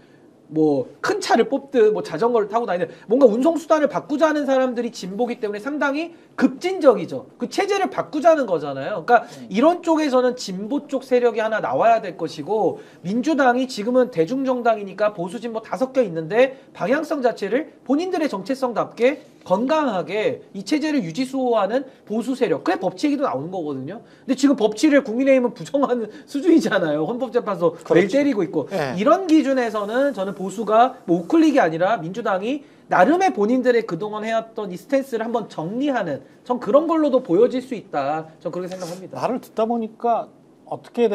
뭐 큰 차를 뽑든 뭐 자전거를 타고 다니는 뭔가 운송수단을 바꾸자는 사람들이 진보기 때문에 상당히 급진적이죠. 그 체제를 바꾸자는 거잖아요. 그러니까 이런 쪽에서는 진보 쪽 세력이 하나 나와야 될 것이고 민주당이 지금은 대중정당이니까 보수 진보 다 섞여 있는데 방향성 자체를 본인들의 정체성답게 건강하게 이 체제를 유지 수호하는 보수 세력. 그래 법치 얘기도 나오는 거거든요. 근데 지금 법치를 국민의힘은 부정하는 수준이잖아요. 헌법재판소 매일 때리고 있고. 네. 이런 기준에서는 저는 보수가 뭐 우클릭이 아니라 민주당이 나름의 본인들의 그동안 해왔던 이 스탠스를 한번 정리하는 전 그런 걸로도 보여질 수 있다. 전 그렇게 생각합니다. 말을 듣다 보니까 어떻게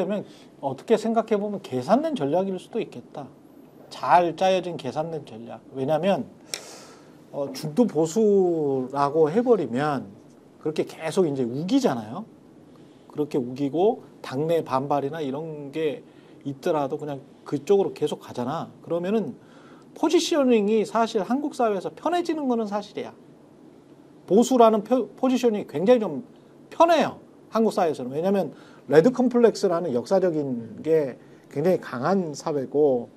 생각해 보면 계산된 전략일 수도 있겠다. 잘 짜여진 계산된 전략. 왜냐하면 중도 보수라고 해버리면 그렇게 계속 이제 우기잖아요. 그렇게 우기고 당내 반발이나 이런 게 있더라도 그냥 그쪽으로 계속 가잖아. 그러면은 포지셔닝이 사실 한국 사회에서 편해지는 거는 사실이야. 보수라는 포지셔닝이 굉장히 좀 편해요. 한국 사회에서는. 왜냐하면 레드 컴플렉스라는 역사적인 게 굉장히 강한 사회고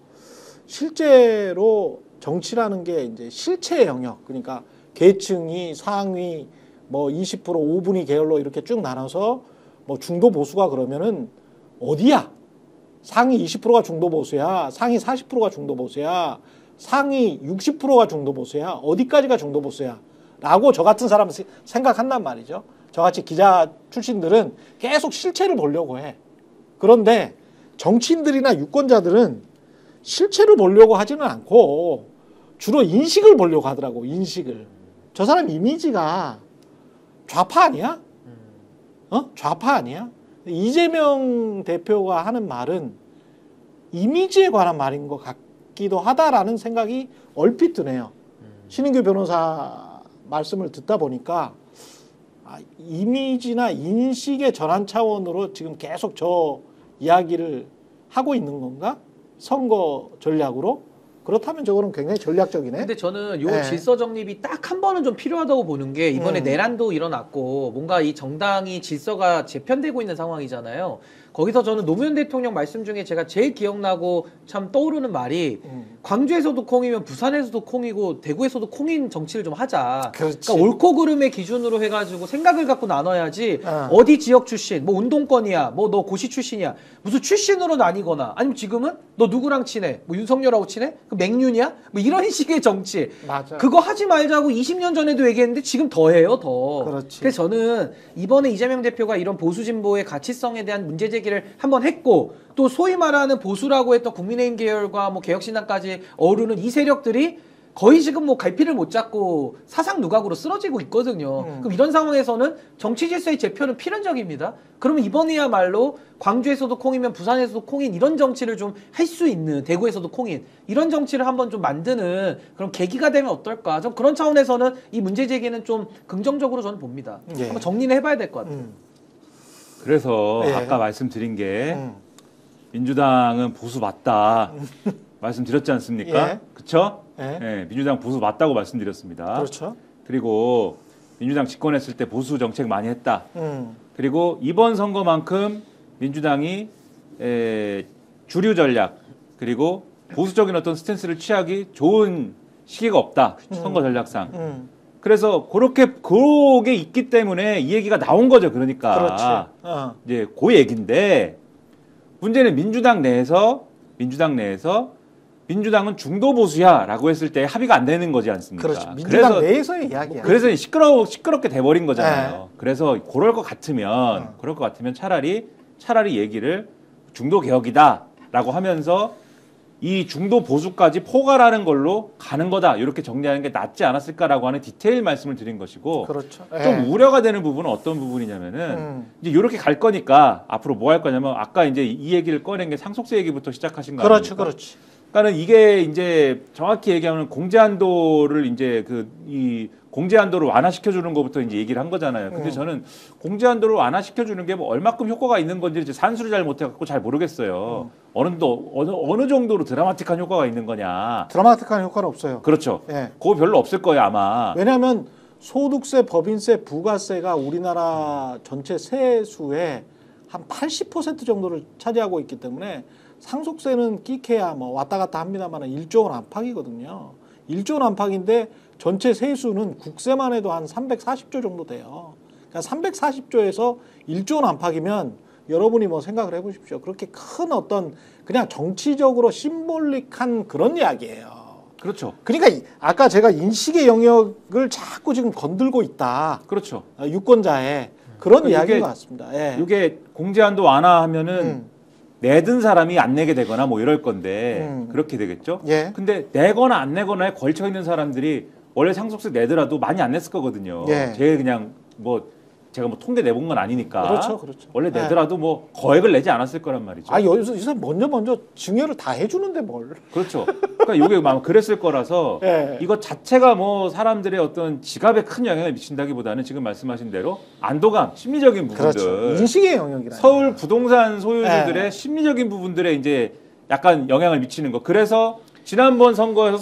실제로 정치라는 게 이제 실체의 영역, 그러니까 계층이 상위 뭐 20%, 5분위 계열로 이렇게 쭉 나눠서 뭐 중도 보수가 그러면은 어디야? 상위 20%가 중도 보수야, 상위 40%가 중도 보수야, 상위 60%가 중도 보수야, 어디까지가 중도 보수야? 라고 저 같은 사람은 생각한단 말이죠. 저같이 기자 출신들은 계속 실체를 보려고 해. 그런데 정치인들이나 유권자들은 실체를 보려고 하지는 않고 주로 인식을 보려고 하더라고. 인식을. 저 사람 이미지가 좌파 아니야? 좌파 아니야? 이재명 대표가 하는 말은 이미지에 관한 말인 것 같기도 하다라는 생각이 얼핏 드네요. 신인규 변호사 말씀을 듣다 보니까 이미지나 인식의 전환 차원으로 지금 계속 저 이야기를 하고 있는 건가? 선거 전략으로? 그렇다면 저거는 굉장히 전략적이네. 근데 저는 요 질서 정립이 딱 한 번은 좀 필요하다고 보는 게 이번에 내란도 일어났고 뭔가 이 정당이 질서가 재편되고 있는 상황이잖아요. 거기서 저는 노무현 대통령 말씀 중에 제가 제일 기억나고 참 떠오르는 말이 광주에서도 콩이면 부산에서도 콩이고 대구에서도 콩인 정치를 좀 하자. 그렇지. 그러니까 옳고 그름의 기준으로 해가지고 생각을 갖고 나눠야지 어디 지역 출신, 뭐 운동권이야, 뭐 너 고시 출신이야. 무슨 출신으로 나뉘거나 아니면 지금은 너 누구랑 친해? 뭐 윤석열하고 친해? 그 맹윤이야? 뭐 이런 식의 정치. 맞아. 그거 하지 말자고 20년 전에도 얘기했는데 지금 더 해요, 더. 그렇지. 그래서 저는 이번에 이재명 대표가 이런 보수 진보의 가치성에 대한 문제 제기를 한번 했고 또 소위 말하는 보수라고 했던 국민의힘 계열과 뭐 개혁신당까지 어우르는 이 세력들이 거의 지금 뭐 갈피를 못 잡고 사상 누각으로 쓰러지고 있거든요. 그럼 이런 상황에서는 정치 질서의 재편은 필연적입니다. 그러면 이번에야말로 광주에서도 콩이면 부산에서도 콩인 이런 정치를 좀 할 수 있는, 대구에서도 콩인 이런 정치를 한번 좀 만드는 그런 계기가 되면 어떨까. 좀 그런 차원에서는 이 문제 제기는 좀 긍정적으로 저는 봅니다. 예. 한번 정리를 해봐야 될 것 같아요. 그래서 예. 아까 말씀드린 게 민주당은 보수 맞다 말씀드렸지 않습니까? 예. 그렇죠? 예. 예, 민주당 보수 맞다고 말씀드렸습니다. 그렇죠. 그리고 민주당 집권했을 때 보수 정책 많이 했다. 음. 그리고 이번 선거만큼 민주당이 주류 전략 그리고 보수적인 어떤 스탠스를 취하기 좋은 시기가 없다. 선거 전략상. 그래서 그게 있기 때문에 이 얘기가 나온 거죠. 그러니까 그렇지. 이제 그 얘기인데 문제는 민주당 내에서 민주당은 중도 보수야라고 했을 때 합의가 안 되는 거지 않습니까? 그렇죠. 민주당 내에서의 이야기야. 그래서 시끄럽게 돼버린 거잖아요. 네. 그래서 그럴 것 같으면 차라리 얘기를 중도 개혁이다라고 하면서 이 중도 보수까지 포괄하는 걸로 가는 거다. 이렇게 정리하는 게 낫지 않았을까라고 하는 디테일 말씀을 드린 것이고 그렇죠. 좀 우려가 되는 부분은 어떤 부분이냐면은 이제 이렇게 갈 거니까 앞으로 뭐 할 거냐면 아까 이제 이 얘기를 꺼낸 게 상속세 얘기부터 시작하신 거 아닙니까? 그렇지. 그러니까는 이게 이제 정확히 얘기하면 공제한도를 이제 이 공제한도를 완화시켜 주는 것부터 이제 얘기를 한 거잖아요. 근데 저는 공제한도를 완화시켜 주는 게 뭐 얼마큼 효과가 있는 건지 이제 산수를 잘 못해 갖고 잘 모르겠어요. 어느 정도로 드라마틱한 효과가 있는 거냐. 드라마틱한 효과는 없어요. 그렇죠. 예. 그거 별로 없을 거예요, 아마. 왜냐하면 소득세, 법인세, 부가세가 우리나라 전체 세수의 한 80% 정도를 차지하고 있기 때문에 상속세는 끼케야 뭐 왔다 갔다 합니다만 1조 원 안팎이거든요. 1조 원 안팎인데 전체 세수는 국세만 해도 한 340조 정도 돼요. 그러니까 340조에서 1조 원 안팎이면 여러분이 뭐 생각을 해보십시오. 그렇게 큰 어떤 그냥 정치적으로 심볼릭한 그런 이야기예요. 그렇죠. 그러니까 아까 제가 인식의 영역을 자꾸 지금 건들고 있다. 그렇죠. 유권자의 그런 그러니까 이야기인 것 같습니다. 예. 이게 공제한도 완화하면은 내든 사람이 안 내게 되거나 뭐 이럴 건데 그렇게 되겠죠. 예. 근데 내거나 안 내거나에 걸쳐 있는 사람들이 원래 상속세 내더라도 많이 안 냈을 거거든요. 예. 그냥 제가 뭐 통계 내본 건 아니니까. 그렇죠. 원래 내더라도 뭐 거액을 내지 않았을 거란 말이죠. 여기서 이 사람 먼저 증여를 다 해주는데 뭘. 그렇죠. 그러니까 이게 아마 그랬을 거라서 예. 이것 자체가 뭐 사람들의 어떤 지갑에 큰 영향을 미친다기보다는 지금 말씀하신 대로 안도감, 심리적인 부분들. 그렇죠. 인식의 영역이라. 서울 부동산 소유주들의 심리적인 부분들에 이제 약간 영향을 미치는 거. 그래서 지난번 선거에서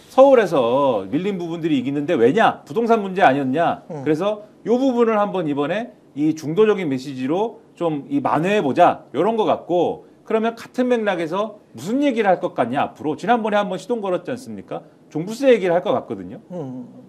서울에서 밀린 부분들이 이기는데 왜냐? 부동산 문제 아니었냐? 그래서 이 부분을 한번 이번에 이 중도적인 메시지로 좀 만회해 보자. 이런 것 같고 그러면 같은 맥락에서 무슨 얘기를 할 것 같냐 앞으로 지난번에 한번 시동 걸었지 않습니까? 종부세 얘기를 할 것 같거든요.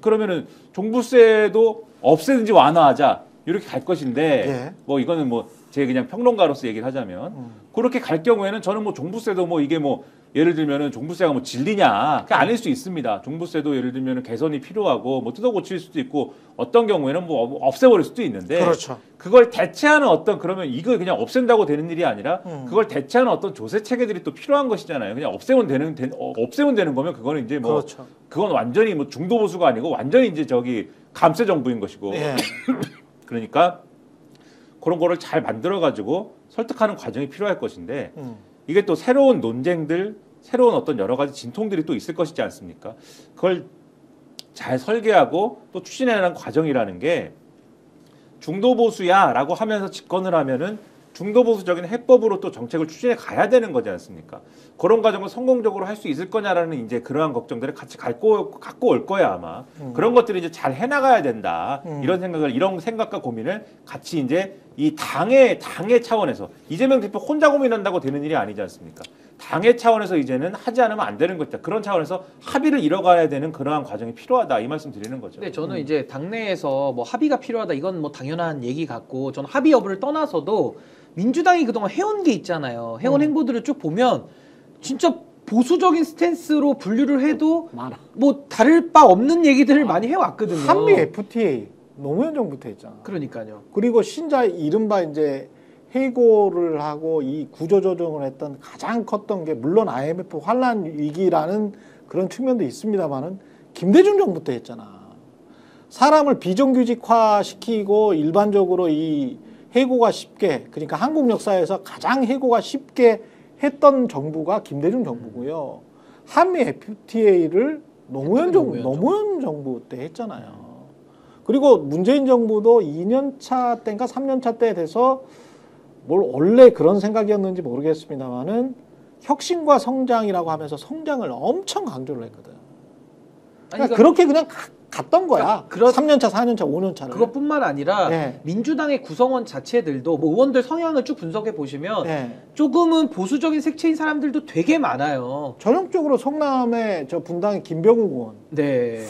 그러면은 종부세도 없애든지 완화하자 이렇게 갈 것인데 예. 뭐 이거는 뭐 제 그냥 평론가로서 얘기를 하자면 그렇게 갈 경우에는 저는 뭐 종부세도 뭐 이게 뭐 예를 들면은 종부세가 뭐 진리냐 그게 아닐 수 있습니다. 종부세도 예를 들면은 개선이 필요하고 뭐 뜯어 고칠 수도 있고 어떤 경우에는 뭐 없애버릴 수도 있는데 그렇죠. 그걸 대체하는 그러면 이걸 그냥 없앤다고 되는 일이 아니라 그걸 대체하는 어떤 조세 체계들이 또 필요한 것이잖아요. 그냥 없애면 되는 거면 그거는 이제 뭐 그렇죠. 그건 완전히 뭐 중도 보수가 아니고 완전히 이제 감세 정부인 것이고 예. 그러니까 그런 거를 잘 만들어 가지고 설득하는 과정이 필요할 것인데 이게 또 새로운 논쟁들, 새로운 어떤 여러 가지 진통들이 또 있을 것이지 않습니까? 그걸 잘 설계하고 또 추진해내는 과정이라는 게 중도 보수야라고 하면서 집권을 하면은 중도 보수적인 해법으로 또 정책을 추진해 가야 되는 거지 않습니까? 그런 과정을 성공적으로 할 수 있을 거냐라는 이제 그러한 걱정들을 같이 갖고 올 거야 아마. 그런 것들을 이제 잘 해나가야 된다. 이런 생각과 고민을 같이 이제 이 당의 차원에서 이재명 대표 혼자 고민한다고 되는 일이 아니지 않습니까? 당의 차원에서 이제는 하지 않으면 안 되는 것이다. 그런 차원에서 합의를 이뤄가야 되는 그러한 과정이 필요하다. 이 말씀 드리는 거죠. 근데 저는 이제 당내에서 뭐 합의가 필요하다. 이건 뭐 당연한 얘기 같고 저는 합의 여부를 떠나서도 민주당이 그동안 해온 게 있잖아요. 해온 행보들을 쭉 보면 진짜 보수적인 스탠스로 분류를 해도 많아. 뭐 다를 바 없는 얘기들을 많이 해왔거든요. 한미 FTA 노무현 정부때 했잖아. 그러니까요. 그리고 신자 이른바 이제 해고를 하고 이 구조조정을 했던 가장 컸던 게 물론 IMF 환란 위기라는 그런 측면도 있습니다만은 김대중 정부 때 했잖아. 사람을 비정규직화 시키고 일반적으로 이 해고가 쉽게, 그러니까 한국 역사에서 가장 해고가 쉽게 했던 정부가 김대중 정부고요. 한미 FTA를 노무현 정부 때 했잖아요. 그리고 문재인 정부도 2년차 때인가 3년차 때 돼서 뭘 원래 그런 생각이었는지 모르겠습니다만은 혁신과 성장이라고 하면서 성장을 엄청 강조를 했거든. 그러니까 그렇게 그냥 갔던 거야. 3년차, 4년차, 5년차를. 그것뿐만 아니라 민주당의 구성원 자체들도 뭐 의원들 성향을 쭉 분석해 보시면 조금은 보수적인 색채인 사람들도 되게 많아요. 전형적으로 성남의 저 분당의 김병욱 의원. 네.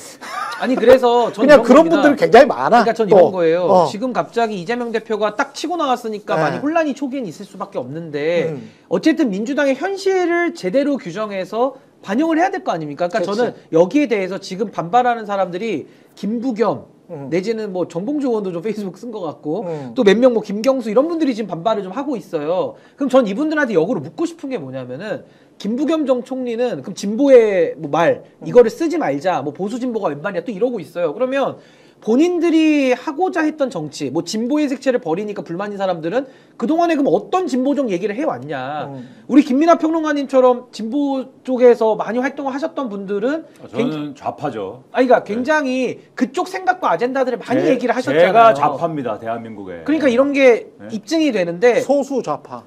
아니 그래서 전 그냥 그런 분들이 굉장히 많아. 그러니까 전 이런 거예요. 지금 갑자기 이재명 대표가 딱 치고 나왔으니까 많이 혼란이 초기엔 있을 수밖에 없는데 어쨌든 민주당의 현실을 제대로 규정해서 반영을 해야 될 거 아닙니까? 그러니까 저는 여기에 대해서 지금 반발하는 사람들이 김부겸 내지는 뭐 정봉주 의원도 좀 페이스북 쓴 것 같고 또 몇 명 뭐 김경수 이런 분들이 지금 반발을 좀 하고 있어요. 그럼 전 이분들한테 역으로 묻고 싶은 게 뭐냐면은 김부겸 전 총리는 그럼 진보의 뭐 말 이거를 쓰지 말자 뭐 보수 진보가 웬만이야 또 이러고 있어요. 그러면 본인들이 하고자 했던 정치, 뭐 진보의 색채를 버리니까 불만인 사람들은 그동안에 그럼 어떤 진보적 얘기를 해왔냐. 우리 김민하 평론가님처럼 진보 쪽에서 많이 활동을 하셨던 분들은 저는 좌파죠. 그러니까 굉장히 그쪽 생각과 아젠다들을 많이 얘기를 하셨잖아요. 제가 좌파입니다, 대한민국에. 그러니까 이런 게 입증이 되는데 소수 좌파.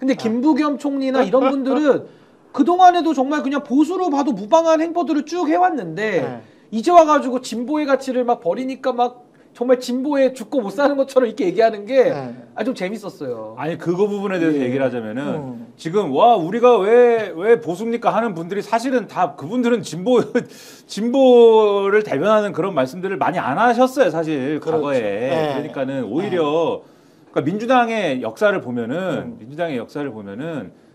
근데 김부겸 총리나 이런 분들은 그동안에도 정말 그냥 보수로 봐도 무방한 행보들을 쭉 해왔는데 이제 와가지고 진보의 가치를 막 버리니까 막 정말 진보에 죽고 못 사는 것처럼 이렇게 얘기하는 게 좀 재밌었어요. 아니 그거 부분에 대해서 얘기를 하자면은 지금 와 우리가 왜 보수입니까 하는 분들이 사실은 다 그분들은 진보를 대변하는 그런 말씀들을 많이 안 하셨어요 사실 과거에. 그러니까는 오히려 그러니까 민주당의 역사를 보면은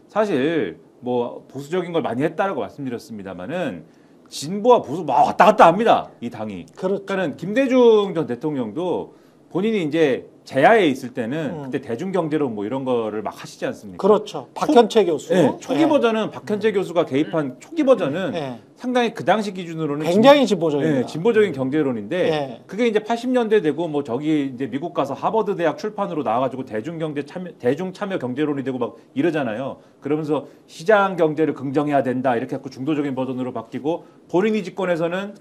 사실 뭐 보수적인 걸 많이 했다라고 말씀드렸습니다만은. 진보와 보수 막 왔다 갔다 합니다. 이 당이. 그러니까는 김대중 전 대통령도 본인이 이제 제야에 있을 때는 그때 대중경제론 뭐 이런 거를 막 하시지 않습니까? 그렇죠. 박현채 교수. 초기 버전은 박현채 교수가 개입한 초기 버전은 상당히 그 당시 기준으로는 굉장히 진보적인 진보적인 경제론인데 그게 이제 80년대 되고 뭐 저기 이제 미국 가서 하버드 대학 출판으로 나와가지고 대중 참여 경제론이 되고 막 이러잖아요. 그러면서 시장 경제를 긍정해야 된다 이렇게 해서 중도적인 버전으로 바뀌고 본인이 집권에서는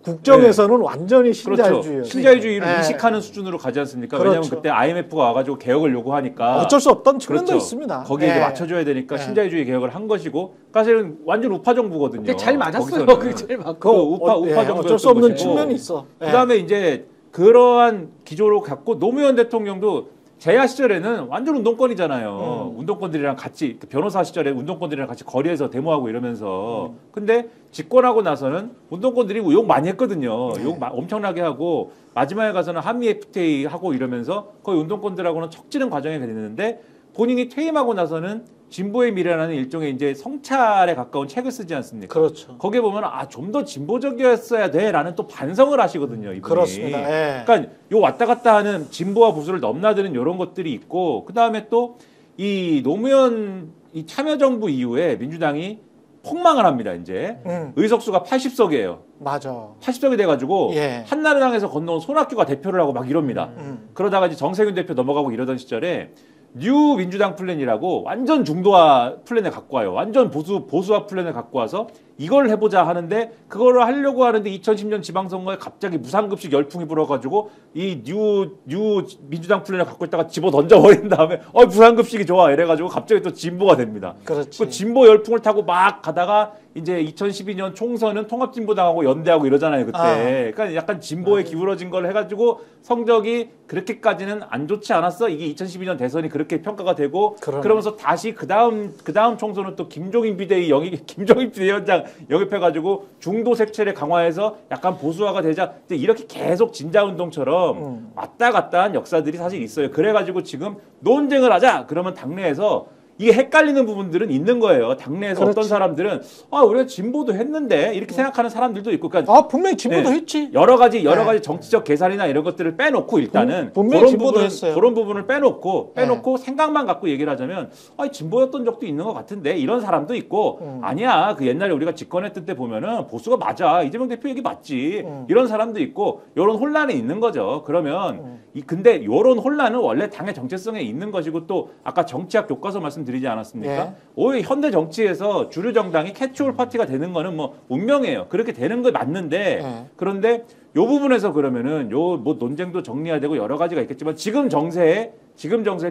국정에서는 완전히 신자유주의. 그렇죠. 신자유주의를 인식하는 수준으로 가지 않습니까? 왜냐하면 그때 IMF가 와가지고 개혁을 요구하니까 어쩔 수 없던 측면도 있습니다. 거기에 이제 맞춰줘야 되니까 신자유주의 개혁을 한 것이고 사실은 완전 우파 정부거든요. 근데 잘 맞았어요. 그게 제일 맞고 우파 정부 어쩔 수 없는 측면이 있어. 그다음에 이제 그러한 기조로 갖고 노무현 대통령도 제야 시절에는 완전 운동권이잖아요. 운동권들이랑 같이 변호사 시절에 운동권들이랑 같이 거리에서 데모하고 이러면서 근데 집권하고 나서는 운동권들이 욕 많이 했거든요. 욕 엄청나게 하고 마지막에 가서는 한미 FTA 하고 이러면서 거의 운동권들하고는 척지는 과정이 됐는데 본인이 퇴임하고 나서는 진보의 미래라는 일종의 이제 성찰에 가까운 책을 쓰지 않습니까? 그렇죠. 거기에 보면 좀 더 진보적이었어야 돼라는 또 반성을 하시거든요. 이분이. 그렇습니다. 그러니까 요 왔다 갔다 하는 진보와 보수를 넘나드는 이런 것들이 있고 그다음에 또 이 노무현 이 참여정부 이후에 민주당이 폭망을 합니다. 이제 의석수가 80석이에요. 맞아. 80석이 돼가지고 한나라당에서 건너온 손학규가 대표를 하고 막 이럽니다. 그러다가 이제 정세균 대표 넘어가고 이러던 시절에 뉴 민주당 플랜이라고 완전 중도화 플랜을 갖고 와요. 완전 보수화 플랜을 갖고 와서 이걸 해보자 하는데 그거를 하려고 하는데 2010년 지방선거에 갑자기 무상급식 열풍이 불어가지고 이 뉴 민주당 플랜을 갖고 있다가 집어 던져버린 다음에 무상급식이 좋아 이래가지고 갑자기 또 진보가 됩니다. 그렇지. 그 진보 열풍을 타고 막 가다가 이제 2012년 총선은 통합진보당하고 연대하고 이러잖아요 그때. 그러니까 약간 진보에 기울어진 걸 해가지고 성적이 그렇게까지는 안 좋지 않았어. 이게 2012년 대선이 그렇게 평가가 되고 그러면서 다시 그 다음 총선은 또 김종인 비대위원장 영입해가지고 중도 색채를 강화해서 약간 보수화가 되자 이렇게 계속 진자운동처럼 왔다 갔다 한 역사들이 사실 있어요. 그래가지고 지금 논쟁을 하자 그러면 당내에서 이게 헷갈리는 부분들은 있는 거예요. 당내에서 그렇지. 어떤 사람들은 우리가 진보도 했는데 이렇게 생각하는 사람들도 있고, 그러니까 분명히 진보도 네. 했지. 여러 가지 정치적 계산이나 이런 것들을 빼놓고 일단은 분명히 진보도 했어요. 그런 부분을 빼놓고 생각만 갖고 얘기를 하자면 진보였던 적도 있는 것 같은데 이런 사람도 있고 아니야 그 옛날에 우리가 집권했을 때 보면은 보수가 맞아 이재명 대표 얘기 맞지 이런 사람도 있고 이런 혼란이 있는 거죠. 그러면 근데 이런 혼란은 원래 당의 정체성에 있는 것이고 또 아까 정치학 교과서 말씀드리지 않았습니까? 예. 오히려 현대 정치에서 주류 정당이 캐치올 파티가 되는 거는 뭐 운명이에요. 그렇게 되는 거 맞는데 그런데 요 부분에서 그러면은 요 뭐 논쟁도 정리해야 되고 여러 가지가 있겠지만 지금 정세에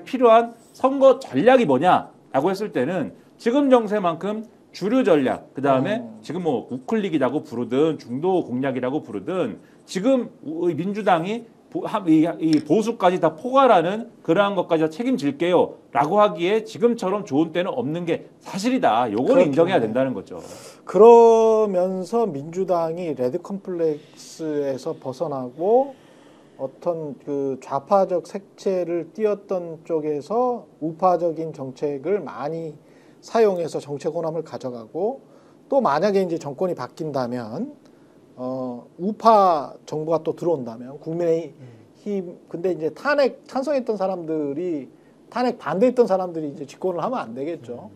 필요한 선거 전략이 뭐냐라고 했을 때는 지금 정세만큼 주류 전략 그다음에 지금 뭐 우클릭이라고 부르든 중도 공략이라고 부르든 지금 민주당이 이 보수까지 다 포괄하는 그러한 것까지 다 책임질게요 라고 하기에 지금처럼 좋은 때는 없는 게 사실이다. 요거는 인정해야 된다는 거죠. 그러면서 민주당이 레드 컴플렉스에서 벗어나고 어떤 그 좌파적 색채를 띄었던 쪽에서 우파적인 정책을 많이 사용해서 정책 호남을 가져가고 또 만약에 이제 정권이 바뀐다면 우파 정부가 또 들어온다면 국민의힘 근데 이제 탄핵 찬성했던 사람들이 탄핵 반대했던 사람들이 이제 집권을 하면 안 되겠죠.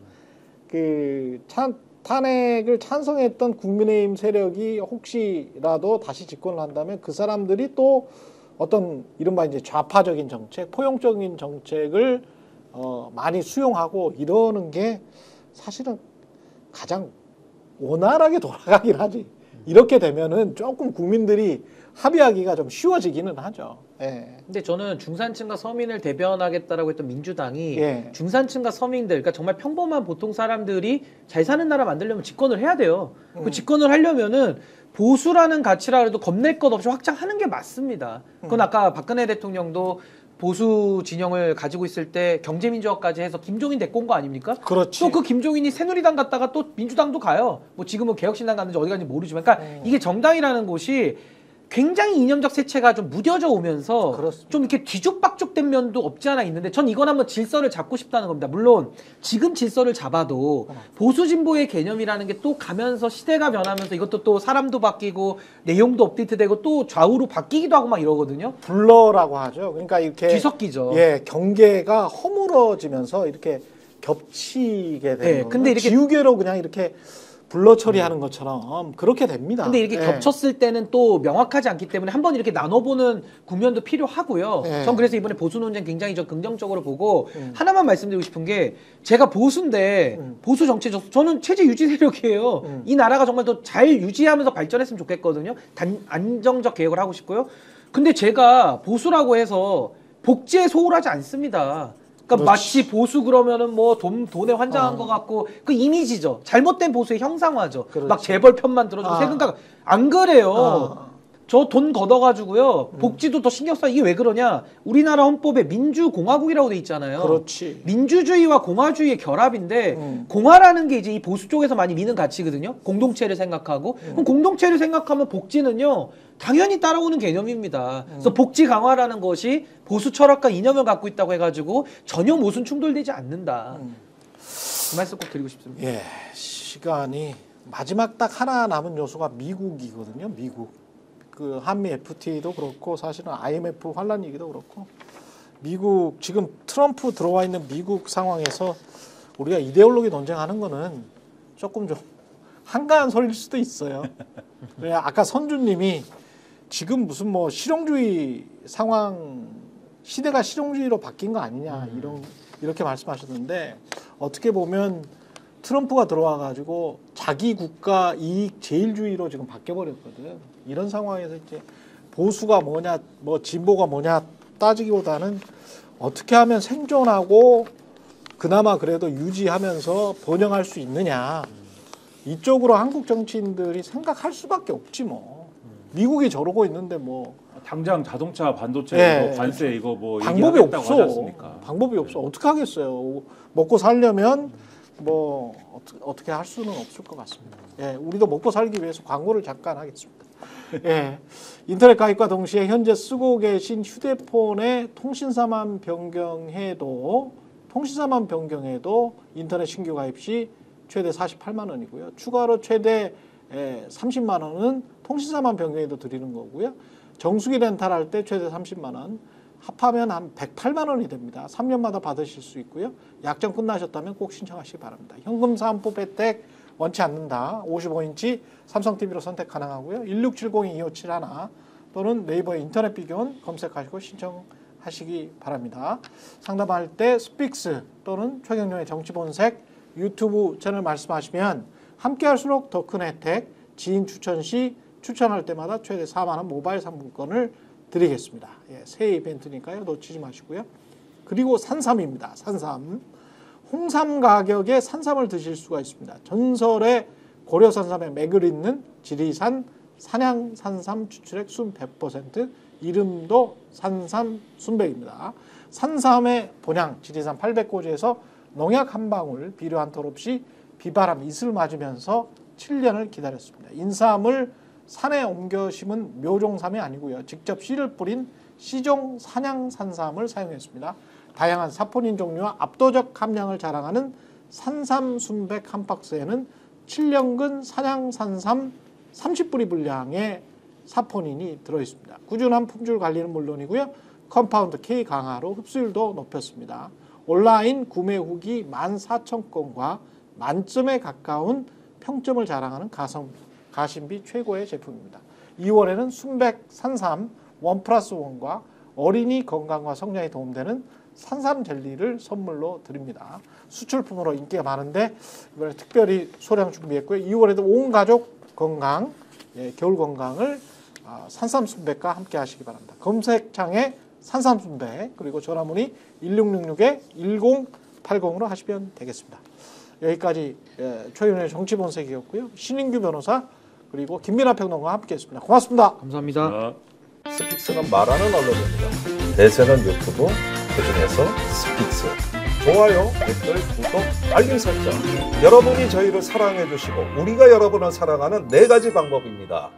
탄핵을 찬성했던 국민의힘 세력이 혹시라도 다시 집권을 한다면 그 사람들이 또 어떤 이른바 이제 좌파적인 정책, 포용적인 정책을 많이 수용하고 이러는 게 사실은 가장 원활하게 돌아가긴 하지. 이렇게 되면은 조금 국민들이 합의하기가 좀 쉬워지기는 하죠. 예. 근데 저는 중산층과 서민을 대변하겠다라고 했던 민주당이 예. 중산층과 서민들, 그러니까 정말 평범한 보통 사람들이 잘 사는 나라 만들려면 집권을 해야 돼요. 그 집권을 하려면은 보수라는 가치라 해도 겁낼 것 없이 확장하는 게 맞습니다. 그건 아까 박근혜 대통령도 보수 진영을 가지고 있을 때 경제민주화까지 해서 김종인 데리고 온 거 아닙니까? 그렇지. 또 그 김종인이 새누리당 갔다가 또 민주당도 가요. 뭐 지금은 개혁신당 갔는지 어디 갔는지 모르지만, 그러니까 이게 정당이라는 곳이 굉장히 이념적 세체가 좀 무뎌져 오면서 그렇습니다. 좀 이렇게 뒤죽박죽된 면도 없지 않아 있는데 전 이건 한번 질서를 잡고 싶다는 겁니다. 물론 지금 질서를 잡아도 보수 진보의 개념이라는 게 또 가면서 시대가 변하면서 이것도 또 사람도 바뀌고 내용도 업데이트되고 또 좌우로 바뀌기도 하고 막 이러거든요. 블러라고 하죠. 그러니까 이렇게 뒤섞이죠. 예, 경계가 허물어지면서 이렇게 겹치게 되는 네, 거예요. 근데 이렇게 지우개로 그냥 이렇게 블러 처리하는 것처럼 그렇게 됩니다. 근데 이렇게 예. 겹쳤을 때는 또 명확하지 않기 때문에 한번 이렇게 나눠보는 국면도 필요하고요. 네. 전 그래서 이번에 보수 논쟁 굉장히 저 긍정적으로 보고 하나만 말씀드리고 싶은 게 제가 보수인데 보수 정치 저는 체제 유지 세력이에요. 이 나라가 정말 더 잘 유지하면서 발전했으면 좋겠거든요. 안정적 개혁을 하고 싶고요. 근데 제가 보수라고 해서 복지에 소홀하지 않습니다. 그러니까 마치 보수 그러면은 뭐 돈에 환장한 것 같고 그 이미지죠. 잘못된 보수의 형상화죠. 그렇지. 막 재벌 편만 들어주고 세금가 안 그래요. 저 돈 걷어가지고요. 복지도 더 신경 써. 이게 왜 그러냐? 우리나라 헌법에 민주공화국이라고 돼 있잖아요. 그렇지. 민주주의와 공화주의의 결합인데 공화라는 게 이제 이 보수 쪽에서 많이 미는 가치거든요. 공동체를 생각하고. 그럼 공동체를 생각하면 복지는요. 당연히 따라오는 개념입니다. 그래서 복지 강화라는 것이 보수 철학과 이념을 갖고 있다고 해가지고 전혀 무슨 충돌되지 않는다. 그 말씀 꼭 드리고 싶습니다. 예, 시간이 마지막 딱 하나 남은 요소가 미국이거든요. 미국. 그 한미 FTA도 그렇고 사실은 IMF 환란 얘기도 그렇고 미국 지금 트럼프 들어와 있는 미국 상황에서 우리가 이데올로기 논쟁하는 거는 조금 좀 한가한 소리일 수도 있어요. 아까 선주님이 지금 무슨 뭐 실용주의 상황 시대가 실용주의로 바뀐 거 아니냐 이렇게 말씀하셨는데 어떻게 보면 트럼프가 들어와 가지고 자기 국가 이익 제일주의로 지금 바뀌어 버렸거든. 이런 상황에서 이제 보수가 뭐냐, 뭐 진보가 뭐냐 따지기보다는 어떻게 하면 생존하고 그나마 그래도 유지하면서 번영할 수 있느냐. 이쪽으로 한국 정치인들이 생각할 수밖에 없지 뭐. 미국이 저러고 있는데 뭐 당장 자동차 반도체 네. 관세 이거 뭐 방법이 얘기하겠다고 없어. 하지 않습니까? 방법이 없어. 어떻게 하겠어요. 먹고 살려면 뭐 어떻게 할 수는 없을 것 같습니다. 예, 우리도 먹고 살기 위해서 광고를 잠깐 하겠습니다. 예, 인터넷 가입과 동시에 현재 쓰고 계신 휴대폰의 통신사만 변경해도 통신사만 변경해도 인터넷 신규 가입 시 최대 48만 원이고요. 추가로 최대 30만 원은 통신사만 변경해도 드리는 거고요. 정수기 렌탈할 때 최대 30만 원, 합하면 한 108만 원이 됩니다. 3년마다 받으실 수 있고요. 약정 끝나셨다면 꼭 신청하시기 바랍니다. 현금 사은품 혜택 원치 않는다. 55인치 삼성 TV로 선택 가능하고요. 1670-2571 또는 네이버 인터넷 비교원 검색하시고 신청하시기 바랍니다. 상담할 때 스픽스 또는 최경영의 정치본색 유튜브 채널 말씀하시면 함께 할수록 더 큰 혜택, 지인 추천 시 추천할 때마다 최대 4만 원 모바일 상품권을 드리겠습니다. 예, 새 이벤트니까요. 놓치지 마시고요. 그리고 산삼입니다. 산삼. 홍삼 가격에 산삼을 드실 수가 있습니다. 전설의 고려 산삼의 맥을 잇는 지리산 산양 산삼 추출액 순 100%, 이름도 산삼 순백입니다. 산삼의 본향 지리산 800고지에서 농약 한 방울 비료 한 톨 없이 비바람 이슬 맞으면서 7년을 기다렸습니다. 인삼을 산에 옮겨 심은 묘종삼이 아니고요. 직접 씨를 뿌린 씨종 산양 산삼을 사용했습니다. 다양한 사포닌 종류와 압도적 함량을 자랑하는 산삼 순백 한 박스에는 7년근 산양 산삼 30뿌리 분량의 사포닌이 들어있습니다. 꾸준한 품질 관리는 물론이고요. 컴파운드 K 강화로 흡수율도 높였습니다. 온라인 구매 후기 14,000건과 만점에 가까운 평점을 자랑하는 가심비 최고의 제품입니다. 2월에는 순백 산삼 1+1과 어린이 건강과 성장에 도움되는 산삼 젤리를 선물로 드립니다. 수출품으로 인기가 많은데 이번에 특별히 소량 준비했고요. 2월에도 온 가족 건강, 겨울 건강을 산삼 순백과 함께 하시기 바랍니다. 검색창에 산삼 순백 그리고 전화문의 1666-1080으로 하시면 되겠습니다. 여기까지 최윤의 정치본색이었고요. 신인규 변호사 그리고 김민하 평론가와 함께했습니다. 고맙습니다. 감사합니다. 스픽스가 말하는 언론입니다. 대세는 유튜브, 그중에서 스픽스. 좋아요, 댓글, 구독, 알림 설정. 여러분이 저희를 사랑해 주시고 우리가 여러분을 사랑하는 4가지 방법입니다.